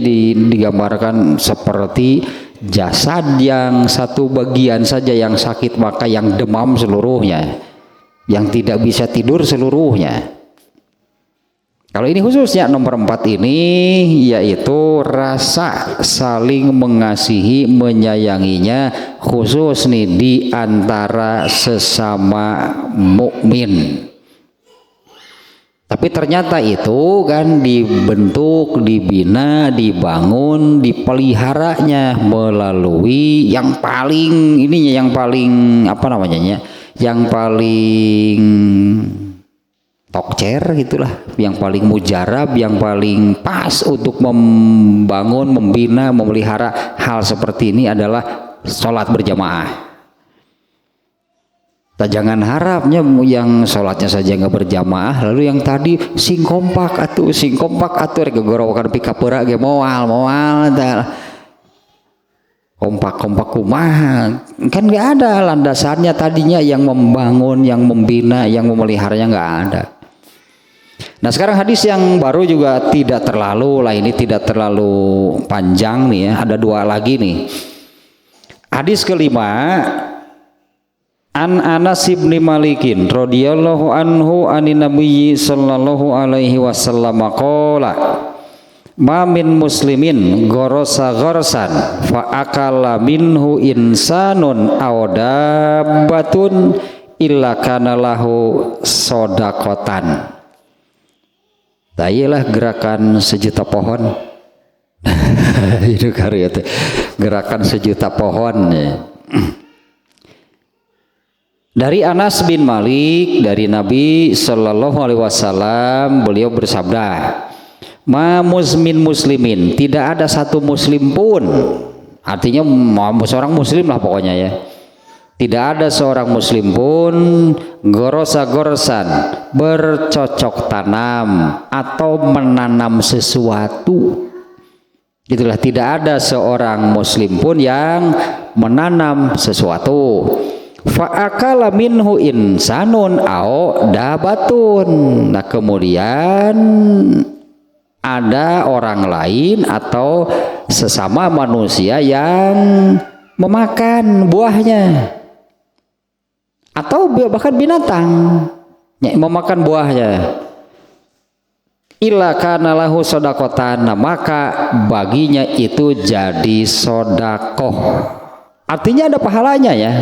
digambarkan seperti jasad yang satu bagian saja yang sakit, maka yang demam seluruhnya, yang tidak bisa tidur seluruhnya. Kalau ini khususnya nomor 4 ini yaitu rasa saling mengasihi menyayanginya, khusus nih di antara sesama mukmin. Tapi ternyata itu kan dibentuk, dibina, dibangun, dipeliharanya melalui yang paling ininya, yang paling apa namanya, yang paling tokcer gitulah, yang paling mujarab, yang paling pas untuk membangun, membina, memelihara hal seperti ini adalah sholat berjamaah. Jangan harapnya yang sholatnya saja nggak berjamaah, lalu yang tadi sing kompak atuh gegorowakan pika pura ge moal kompak kumaha, kan nggak ada landasannya tadinya yang membangun, yang membina, yang memeliharanya nggak ada. Nah sekarang hadis yang baru juga tidak terlalu panjang nih ya, ada 2 lagi nih. Hadis kelima, An Anas bin Malikin radhiyallahu anhu anin nabiyyi sallallahu alaihi wasallam qala ma min muslimin gorosa gorsan fa akala minhu insanun aw dabbatun illa kana lahu sodakotan. Tayalah gerakan sejuta pohon. Itu karya gerakan sejuta pohon ya. Dari Anas bin Malik dari Nabi Shallallahu Alaihi Wasallam, beliau bersabda, ma muslimin, tidak ada satu muslim pun, artinya seorang muslim lah pokoknya ya, tidak ada seorang muslim pun gorosan bercocok tanam atau menanam sesuatu. Itulah, tidak ada seorang muslim pun yang menanam sesuatu. Fa'akala minhu insanun au dabatun. Nah kemudian ada orang lain atau sesama manusia yang memakan buahnya, atau bahkan binatang memakan buahnya. Illa kana lahu sodakotan, maka baginya itu jadi sodakoh, artinya ada pahalanya ya.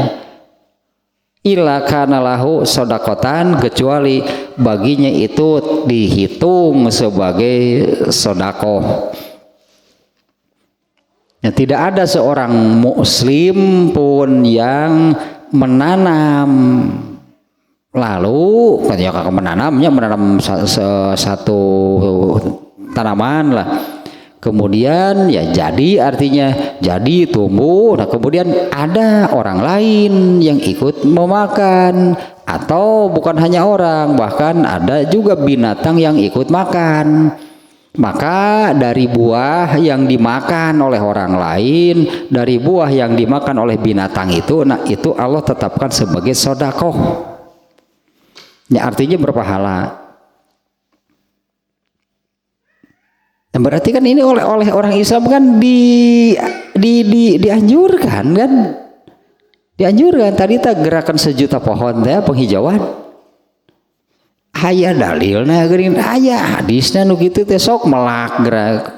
Illa kana lahu sodakotan, kecuali baginya itu dihitung sebagai sodakoh. Ya, tidak ada seorang muslim pun yang menanam, lalu ketika menanam satu tanaman lah, kemudian ya jadi, artinya jadi tumbuh. Nah kemudian ada orang lain yang ikut memakan, atau bukan hanya orang, bahkan ada juga binatang yang ikut makan. Maka dari buah yang dimakan oleh orang lain, dari buah yang dimakan oleh binatang itu, nah itu Allah tetapkan sebagai sodakoh. Ya artinya berpahala. Nah, berarti kan ini oleh orang Islam kan dianjurkan kan? Dianjurkan tadi tak gerakan sejuta pohon teh penghijauan. Aya dalilna geuning, aya hadisna nu kitu teh sok melak gerak.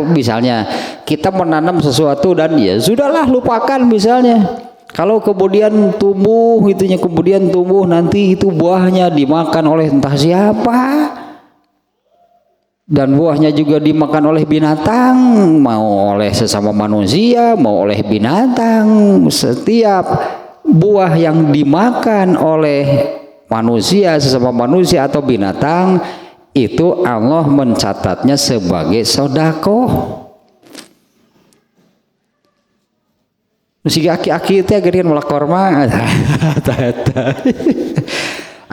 Misalnya kita menanam sesuatu dan ya sudahlah lupakan misalnya. Kalau kemudian tumbuh itunya, kemudian tumbuh nanti itu buahnya dimakan oleh entah siapa, dan buahnya juga dimakan oleh binatang, mau oleh sesama manusia, mau oleh binatang. Setiap buah yang dimakan oleh manusia, sesama manusia atau binatang, itu Allah mencatatnya sebagai sodakoh. si aki-aki teh gedean melakor mah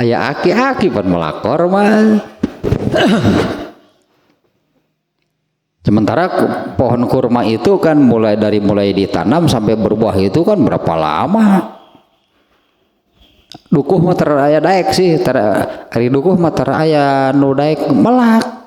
aya aki-aki pan melakor mah. Sementara pohon kurma itu kan mulai ditanam sampai berbuah itu kan berapa lama? Dukuh mah aya daek sih, ari dukuh mah aya nu daek melak.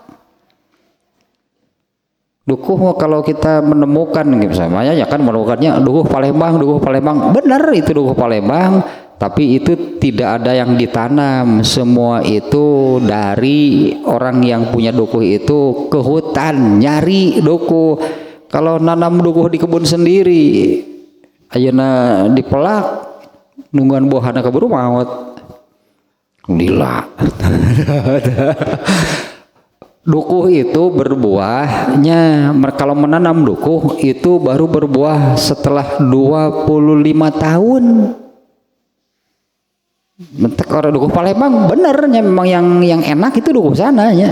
Dukuh mah kalau kita menemukan misalnya ya kan menemukannya dukuh Palembang, benar itu dukuh Palembang, tapi itu tidak ada yang ditanam, semua itu dari orang yang punya dukuh itu ke hutan nyari dukuh. Kalau nanam dukuh di kebun sendiri ayeuna dipelak nungguan buahana keburu maut. Lila. Dukuh itu berbuahnya, kalau menanam dukuh itu baru berbuah setelah 25 tahun. Mentek orang dukuh Palembang benernya memang yang enak itu dukuh sananya.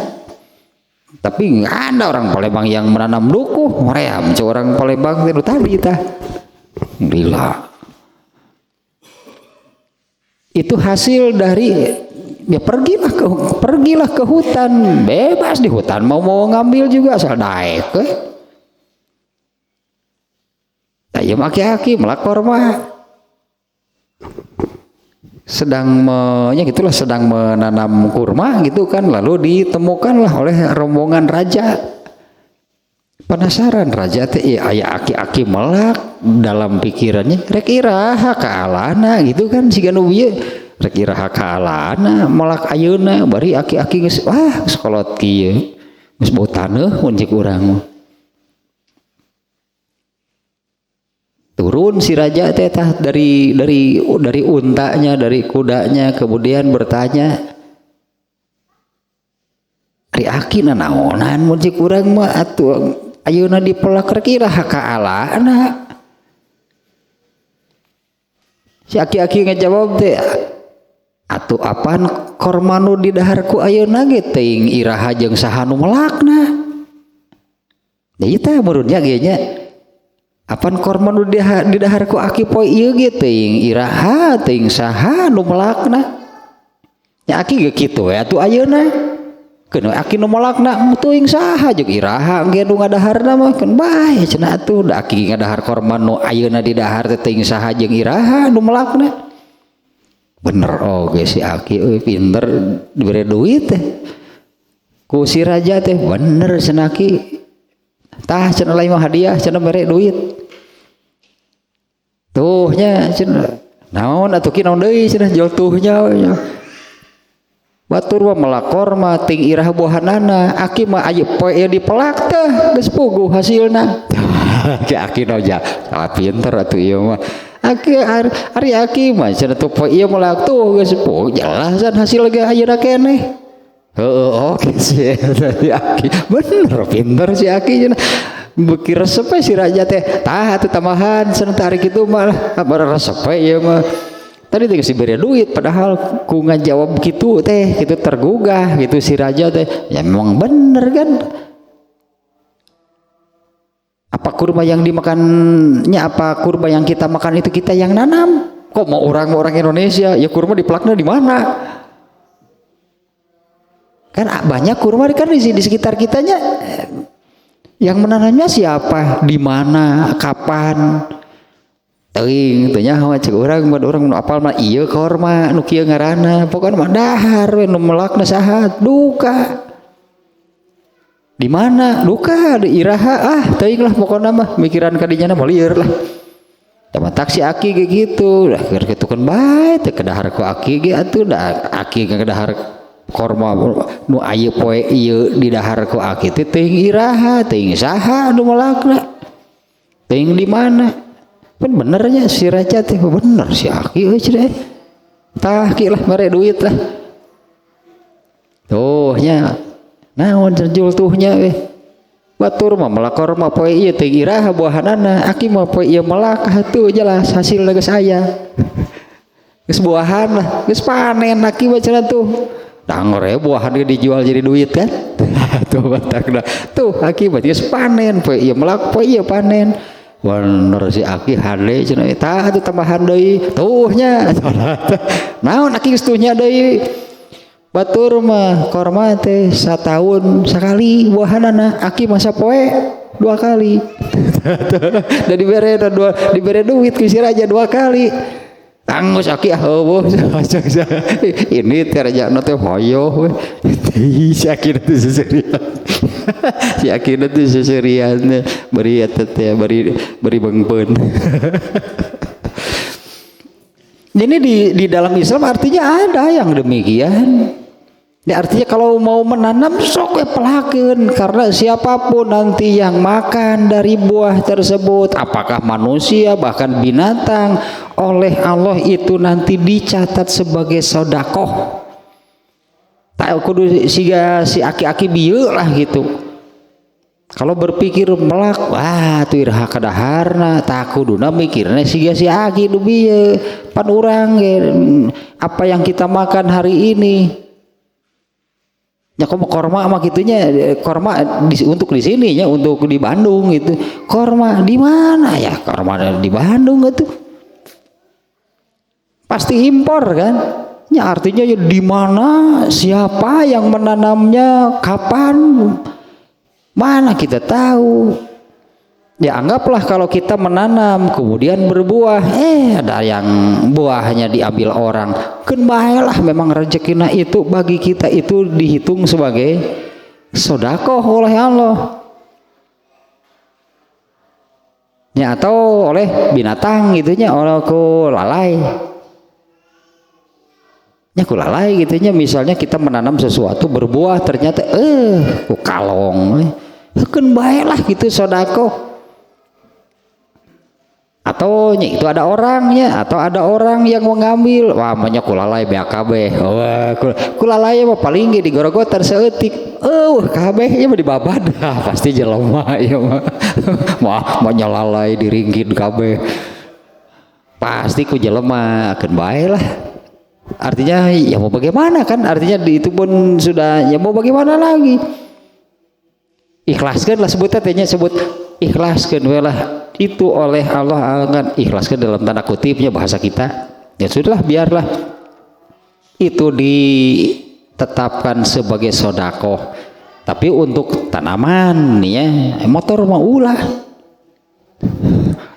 Tapi nggak ada orang Palembang yang menanam dukuh. Mereka mencoba orang Palembang itu tadi kita. Gila. Itu hasil dari ya pergilah ke hutan, bebas di hutan mau ngambil juga asal naik saya aki-aki melakor mah sedang menanam kurma gitu kan, lalu ditemukanlah oleh rombongan raja. Penasaran raja teh aya aki-aki melak, dalam pikirannya rek iraha ka alana gitu kan siga nu bieu rek iraha ka alana melak ayeuna bari aki-aki geus geus kolot kieu geus bau taneuh mun cik urang. Turun si raja teh dari untanya, dari kudanya, kemudian bertanya, "Ari aki nanaonan mun cik urang mah atuh ayeuna dipelak rek iraha ka alana?" Si aki-aki ngejawab teh, "Atuh apan korma nu di daharku ayeuna ge teuing iraha jeung saha nu melakna." Da ieu teh murudnya ge nya. Apan korma nu di daharku aki poe ieu ge teuing iraha teuing saha nu melakna. Nya aki ge kitu we atuh ayeuna. Keun aki nu melakna teuing saha jeung iraha ge nu ngadaharna mah keun bae cenah atuh da aki ngadahar korma nu ayeuna di dahar teh teuing saha jeung iraha nu melakna. Bener oge si aki euy pinter dibere duit teh. Ku si raja teh bener cenah aki. Tah cenah lain mah hadiah cenah bere duit. Tuh nya cenah. Naon atuh ki naon deui cenah jual tuhnya. Batur mah melakor mah ting iraha buahanana, aki mah aya poe dipelak teh geus puguh hasilna. Aki noja salah pinter atuh ieu mah. Ari aki mah cenah tuh poe ieu melak tuh geus puguh jelasan hasil ge ayeuna keneh. Heeh oke sih aki. Bener pinter si aki cenah. Beki resep si raja teh. Tah atuh tambahan cenah ari kitu mah bara resep ieu mah. Tadi teh si beri duit padahal ku ngajawab gitu teh gitu tergugah gitu si raja teh ya memang bener kan. Apa kurma yang dimakannya, apa kurma yang kita makan itu kita yang nanam? Kok mau orang Indonesia ya kurma dipelakna di mana? Kan banyak kurma kan di sekitar kitanya. Yang menanamnya siapa? Di mana? Kapan? Teuing tanya mah cek urang nu apal mah ieu korma nu kieu ngaranna pokona mah dahar we nu melakna saha duka. Di mana? Duka di iraha teuing lah pokona mah mikiran kadinya mah lieur lah. Tama taksi aki ge gitu lah keur kitu kan bae teh kedahar ku aki ge atuh da aki ge kedahar korma nu aya poe ieu di dahar ku aki teh teuing iraha teuing saha nu melakna teuing di mana. Kan benernya si raja teh bener si aki euy cenah. Tah ki lah mere duit lah. Tuh nya. Naon jual tuhnya we. Batur mah melakor mah poe ieu teh iraha buahanana, aki mah poe ieu melak hatuh jelas hasilna geus aya. Geus buahan lah, geus panen aki mah cenah tuh. Dangor ya buahan ge dijual jadi duit kan. Tuh batakna. Tuh aki mah geus panen poe ieu melak poe ieu panen. bener si aki hade cenah eta atuh tambahan deui tuhnya naon aki geus tuhnya deui batur mah korma teh satahun sakali buahanana aki masa poe 2 kali dan dibere duit ku si raja 2 kali anggus aki eueuh ini teh raja teh hoyo si aki teh seserian si aki teh seserian beri eta teh beri beungpeun ini di dalam Islam artinya ada yang demikian. Ya artinya kalau mau menanam sok pelakeun karena siapapun nanti yang makan dari buah tersebut apakah manusia bahkan binatang oleh Allah itu nanti dicatat sebagai sedekah. Tak kudu si aki-aki bieu lah gitu. Kalau berpikir melak wah tuh iraha kadaharna tak kuduna mikirna si aki nu bieu pan urang apa yang kita makan hari ini. Ya korma mah gitunya korma untuk di sini ya untuk di Bandung gitu korma di mana ya korma di Bandung gitu pasti impor kan ya artinya ya di mana siapa yang menanamnya kapan mana kita tahu ya anggaplah kalau kita menanam kemudian berbuah ada yang buahnya diambil orang keun baelah memang rezekina itu bagi kita itu dihitung sebagai sedekah oleh Allah ya atau oleh binatang gitunya oleh ku lalai nya ku lalai gitunya misalnya kita menanam sesuatu berbuah ternyata ku kalong keun baelah gitu sedekah atau itu ada orangnya atau ada orang yang mengambil wah banyak kulalai BAKB wah kulalai mah paling ge digorogotan saeutik kabeh nya mah dibabad pasti jelema ieu mah nyalalai diringgit kabeh pasti ku jelema akeun bae lah artinya ya mau bagaimana kan artinya itu pun sudah ya mau bagaimana lagi ikhlaskan lah sebutnya tehnya sebut ikhlaskan we lah itu oleh Allah akan ikhlaskan dalam tanda kutipnya bahasa kita ya sudahlah biarlah itu ditetapkan sebagai sedekah tapi untuk tanaman nih ya motor mah ulah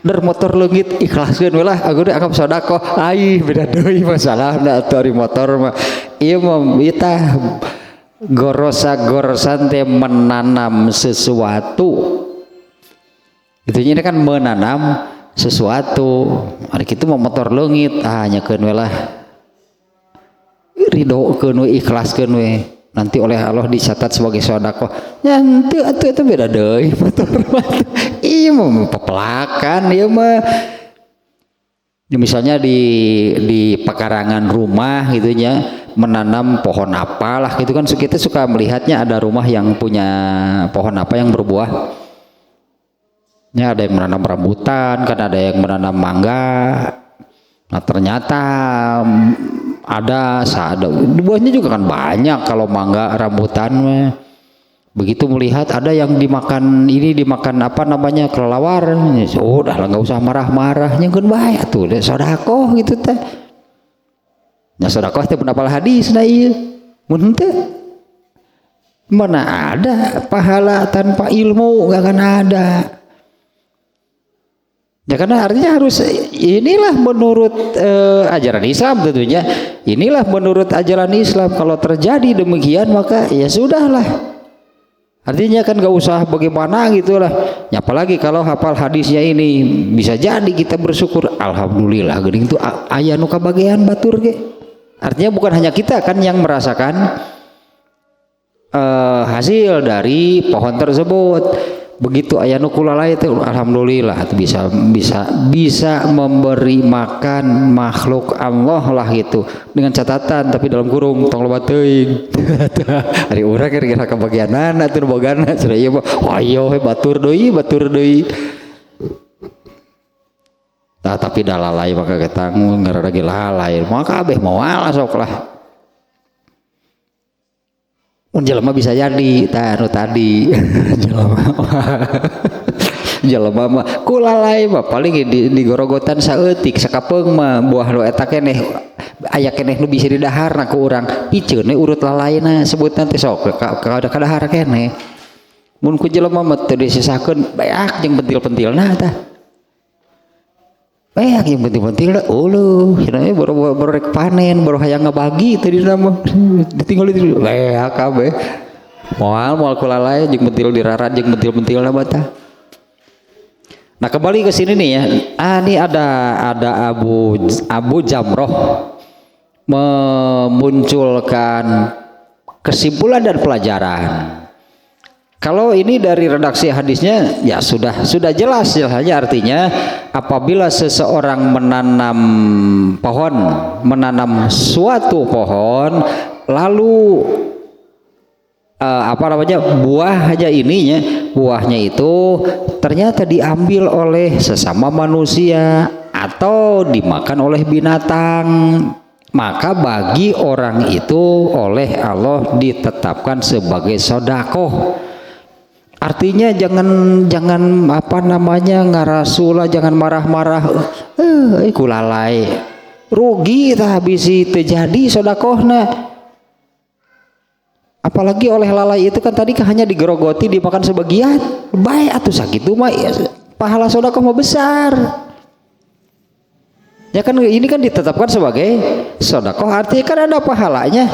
der motor leungit ikhlaskeun we lah aku anggap sedekah ai beda deui masalahna atuh motor mah ieu mah kita gorosan teh menanam sesuatu itunya kan menanam sesuatu hari kitu mau motor leungit nyakeun we lah ridokeun we ikhlaskeun we nanti oleh Allah dicatat sebagai sedekah nya henteu atuh eta beda deui motor ieu mah pepelakan ieu mah misalnya di pekarangan rumah gitu nya menanam pohon apalah gitu kan kita suka melihatnya ada rumah yang punya pohon apa yang berbuah ya ada yang menanam rambutan kan ada yang menanam mangga nah ternyata ada buahnya juga kan banyak kalau mangga rambutan begitu melihat ada yang dimakan apa namanya kelelawar sudah lah nggak usah marah-marah nyeun bae atuh sedekah gitu teh nya sedekah teh pun apal hadis na ieu mun teu mana ada pahala tanpa ilmu nggak akan ada. Ya karena artinya harus inilah menurut ajaran Islam tentunya. Inilah menurut ajaran Islam. Kalau terjadi demikian maka ya sudahlah. Artinya kan gak usah bagaimana gitulah. Ya apalagi kalau hafal hadisnya ini bisa jadi kita bersyukur. Alhamdulillah geuning itu aya nu kabagean batur ge. Artinya bukan hanya kita kan yang merasakan hasil dari pohon tersebut. Begitu aya nu kulalai teh alhamdulillah bisa memberi makan makhluk Allah lah gitu dengan catatan tapi dalam kurung tong loba teuing ari urang kira-kira kabagianana teu bogana cenah ieu mah ayo batur deui tah tapi da lalai maka ketanggung ngarana ge lalai maka kabeh moal sok lah jelema bisa jadi anu tadi jelema jelema mah kulalai mah paling di gorogotan saeutik sakapeung mah buah nu eta keneh aya keneh nu bisa didaharna ku urang piceun we urut lalaina sebutna teh sok ka dahar keneh mun ku jelema mah teu disisakeun beak jeung pentil-pentilna tah beak jeung pentil-pentil uluh cenah baru rek panen baru hayang ngabagi teh dina mah ditinggal itu beak kabeh moal kulalai jeung pentil dirarat jeung pentil-pentilna mah. Nah kembali ke sini nih ya, ini ada Abu Jamroh memunculkan kesimpulan dan pelajaran. Kalau ini dari redaksi hadisnya ya sudah jelas hanya artinya apabila seseorang menanam suatu pohon lalu buahnya itu ternyata diambil oleh sesama manusia atau dimakan oleh binatang, maka bagi orang itu oleh Allah ditetapkan sebagai sedekah. Artinya jangan ngarasulah, jangan marah-marah kulalai rugi tah bisi terjadi sedekahna. Apalagi oleh lalai itu kan tadi hanya digerogoti dimakan sebagian baik atuh sakitu mah ya, pahala sedekah mah besar ya kan. Ini kan ditetapkan sebagai sedekah artinya kan ada pahalanya.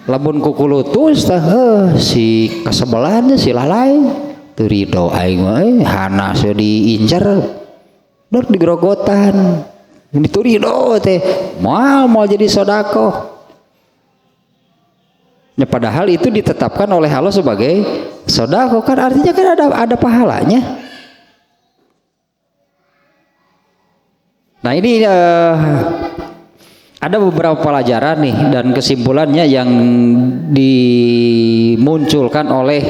Lamun kukulutus tah si kasebelahan si lalai teu ridho aing mah hanas diincar dur digerogotan ditu ridho teh moal jadi sedekah. Ya, padahal itu ditetapkan oleh Allah sebagai sedekah kan artinya kan ada pahalanya. Nah ini ada beberapa pelajaran nih dan kesimpulannya yang dimunculkan oleh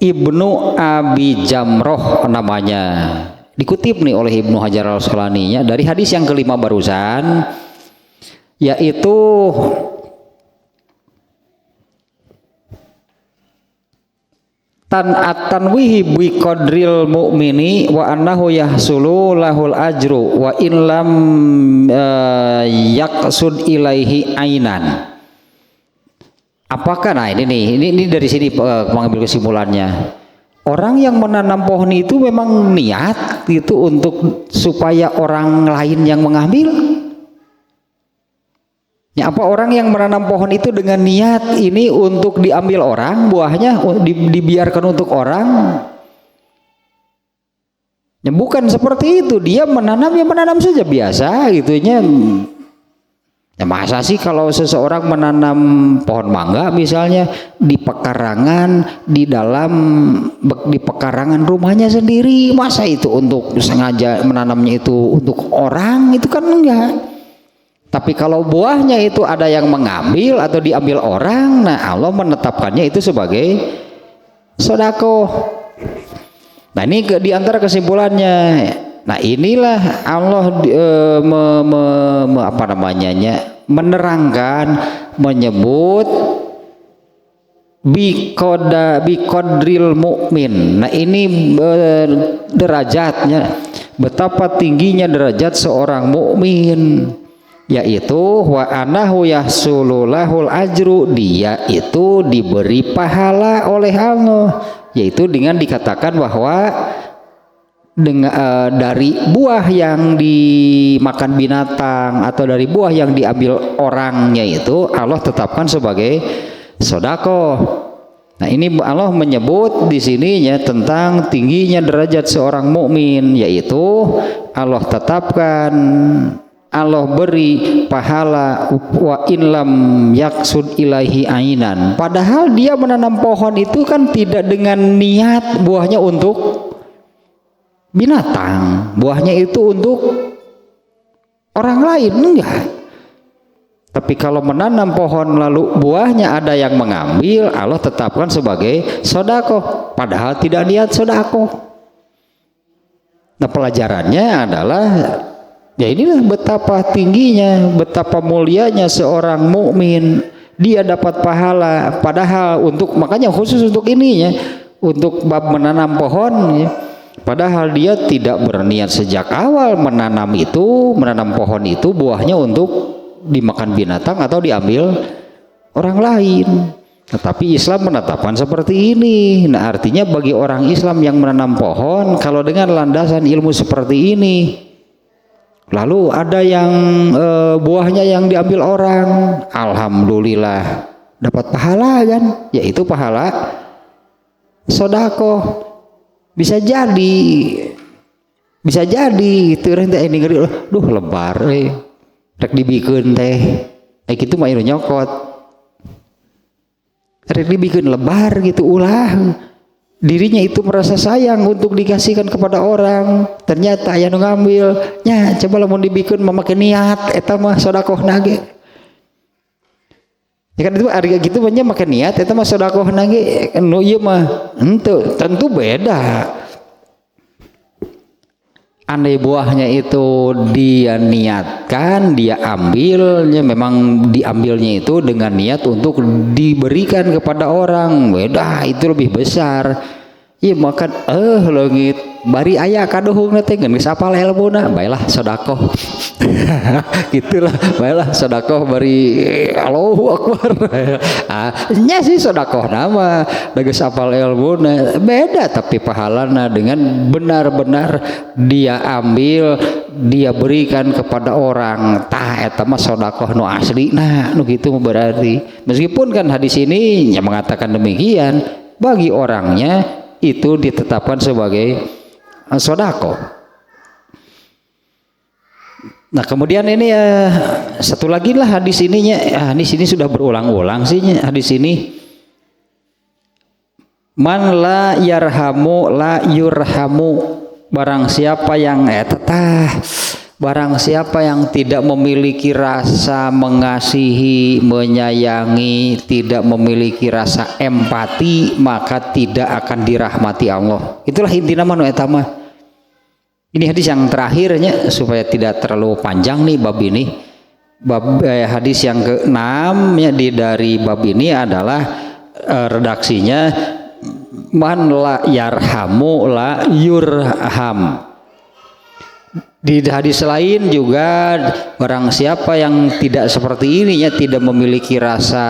Ibnu Abi Jamroh namanya, dikutip nih oleh Ibnu Hajar Al-Asqalani dari hadis yang kelima barusan, yaitu tanwihi bi qadril mu'mini wa annahu yahsulu lahul ajru wa in lam yaqsud ilaihi ainan. Apakah ini dari sini mengambil kesimpulannya. Orang yang menanam pohon itu memang niat itu untuk supaya orang lain yang mengambil. Ya, apa orang yang menanam pohon itu dengan niat ini untuk diambil orang, buahnya dibiarkan untuk orang? Ya, bukan seperti itu. Dia menanam ya menanam saja biasa gitunya. Ya masa sih kalau seseorang menanam pohon mangga misalnya di pekarangan di pekarangan rumahnya sendiri, masa itu untuk sengaja menanamnya itu untuk orang, itu kan enggak. Tapi kalau buahnya itu ada yang mengambil atau diambil orang, nah Allah menetapkannya itu sebagai sedekah. Nah ini di antara kesimpulannya. Nah inilah Allah menerangkan, menyebut biqadril mukmin. Nah ini derajatnya, betapa tingginya derajat seorang mukmin, yaitu wa anahu yahsululahul ajru, dia itu diberi pahala oleh Allah, yaitu dengan dikatakan bahwa dari buah yang dimakan binatang atau dari buah yang diambil orangnya itu Allah tetapkan sebagai sedekah. Nah ini Allah menyebut di sininya tentang tingginya derajat seorang mukmin, yaitu Allah tetapkan, Allah beri pahala wa in lam yaksud ilaihi ainan. Padahal dia menanam pohon itu kan tidak dengan niat buahnya untuk binatang, buahnya itu untuk orang lain, enggak. Tapi kalau menanam pohon lalu buahnya ada yang mengambil, Allah tetapkan sebagai sedekah, padahal tidak niat sedekah. Nah pelajarannya adalah ya inilah betapa tingginya, betapa mulianya seorang mukmin, dia dapat pahala, padahal untuk, makanya khusus untuk ininya, untuk bab menanam pohon ya, padahal dia tidak berniat sejak awal menanam pohon itu buahnya untuk dimakan binatang atau diambil orang lain. Tetapi Islam menetapkan seperti ini. Nah, artinya bagi orang Islam yang menanam pohon, kalau dengan landasan ilmu seperti ini, lalu ada yang buahnya yang diambil orang, alhamdulillah dapat pahala kan, yaitu pahala sedekah. Bisa jadi itu rente ini ngeri, duh lebar rek dibikeun teh kitu mah ieu nyokot, rek dibikeun lebar gitu, ulah dirinya itu merasa sayang untuk dikasihkan kepada orang, ternyata aya nu ngambil nya, coba lamun dibikeun memakai niat eta mah sedekahna ge. Ya kan itu harga gitu banyak makan niat eta mah sedekahna ge nu ieu mah henteu, tentu beda. Andai buahnya itu dia niatkan, dia ambilnya, memang diambilnya itu dengan niat untuk diberikan kepada orang, beda, itu lebih besar. Iya makan leungit bari aya kaduhungna teh geus apal ilmuna, baiklah sedekah. Gitulah, baiklah sedekah bari Allahu Akbar. Nya sih sedekah nama geus apal ilmuna beda, tapi pahalana dengan benar-benar dia ambil, dia berikan kepada orang, tah eta mah sedekah nu asli. Nah, nu kitu berarti meskipun kan hadis ini yang mengatakan demikian, bagi orangnya itu ditetapkan sebagai sedekah. Nah, kemudian ini satu lagi lah hadis ininya. Hadis ini sudah berulang-ulang sih hadis ini. Man la yarhamu la yurhamu. Barang siapa yang barang siapa yang tidak memiliki rasa mengasihi, menyayangi, tidak memiliki rasa empati, maka tidak akan dirahmati Allah. Itulah intinya manu eta mah. Ini hadis yang terakhirnya supaya tidak terlalu panjang nih bab ini. Hadis yang ke-6 ya, dari bab ini adalah redaksinya man la yarhamu la yurham. Di hadis lain juga barang siapa yang tidak seperti ini ya, tidak memiliki rasa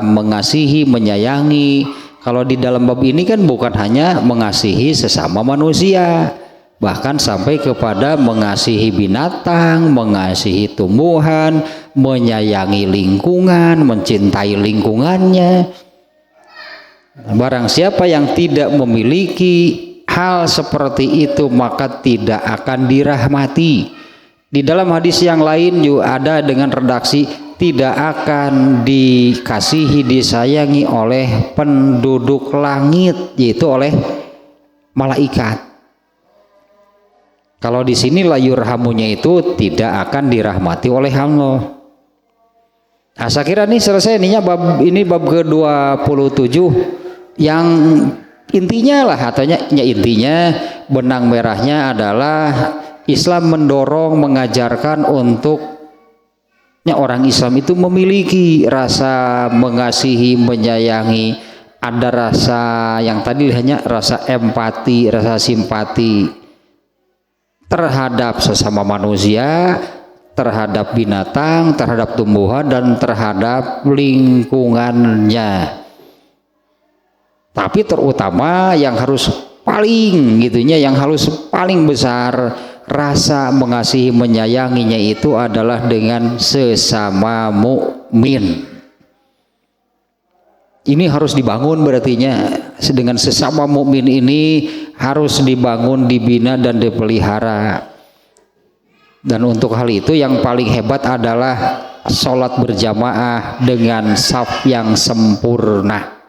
mengasihi, menyayangi. Kalau di dalam bab ini kan bukan hanya mengasihi sesama manusia, bahkan sampai kepada mengasihi binatang, mengasihi tumbuhan, menyayangi lingkungan, mencintai lingkungannya. Barang siapa yang tidak memiliki hal seperti itu maka tidak akan dirahmati. Di dalam hadis yang lain juga ada dengan redaksi tidak akan dikasihi, disayangi oleh penduduk langit, yaitu oleh malaikat. Kalau di sini layurhamunya itu tidak akan dirahmati oleh Allah. Nah, saya kira ini selesai bab ke-27 yang intinya lah, katanya intinya benang merahnya adalah Islam mendorong, mengajarkan untuk orang Islam itu memiliki rasa mengasihi, menyayangi, ada rasa yang tadi hanya rasa empati, rasa simpati terhadap sesama manusia, terhadap binatang, terhadap tumbuhan, dan terhadap lingkungannya. Tapi terutama yang harus paling gitunya, yang harus paling besar rasa mengasihi, menyayanginya itu adalah dengan sesama mukmin. Ini harus dibangun, berartinya dengan sesama mukmin ini harus dibangun, dibina dan dipelihara. Dan untuk hal itu yang paling hebat adalah sholat berjamaah dengan saf yang sempurna.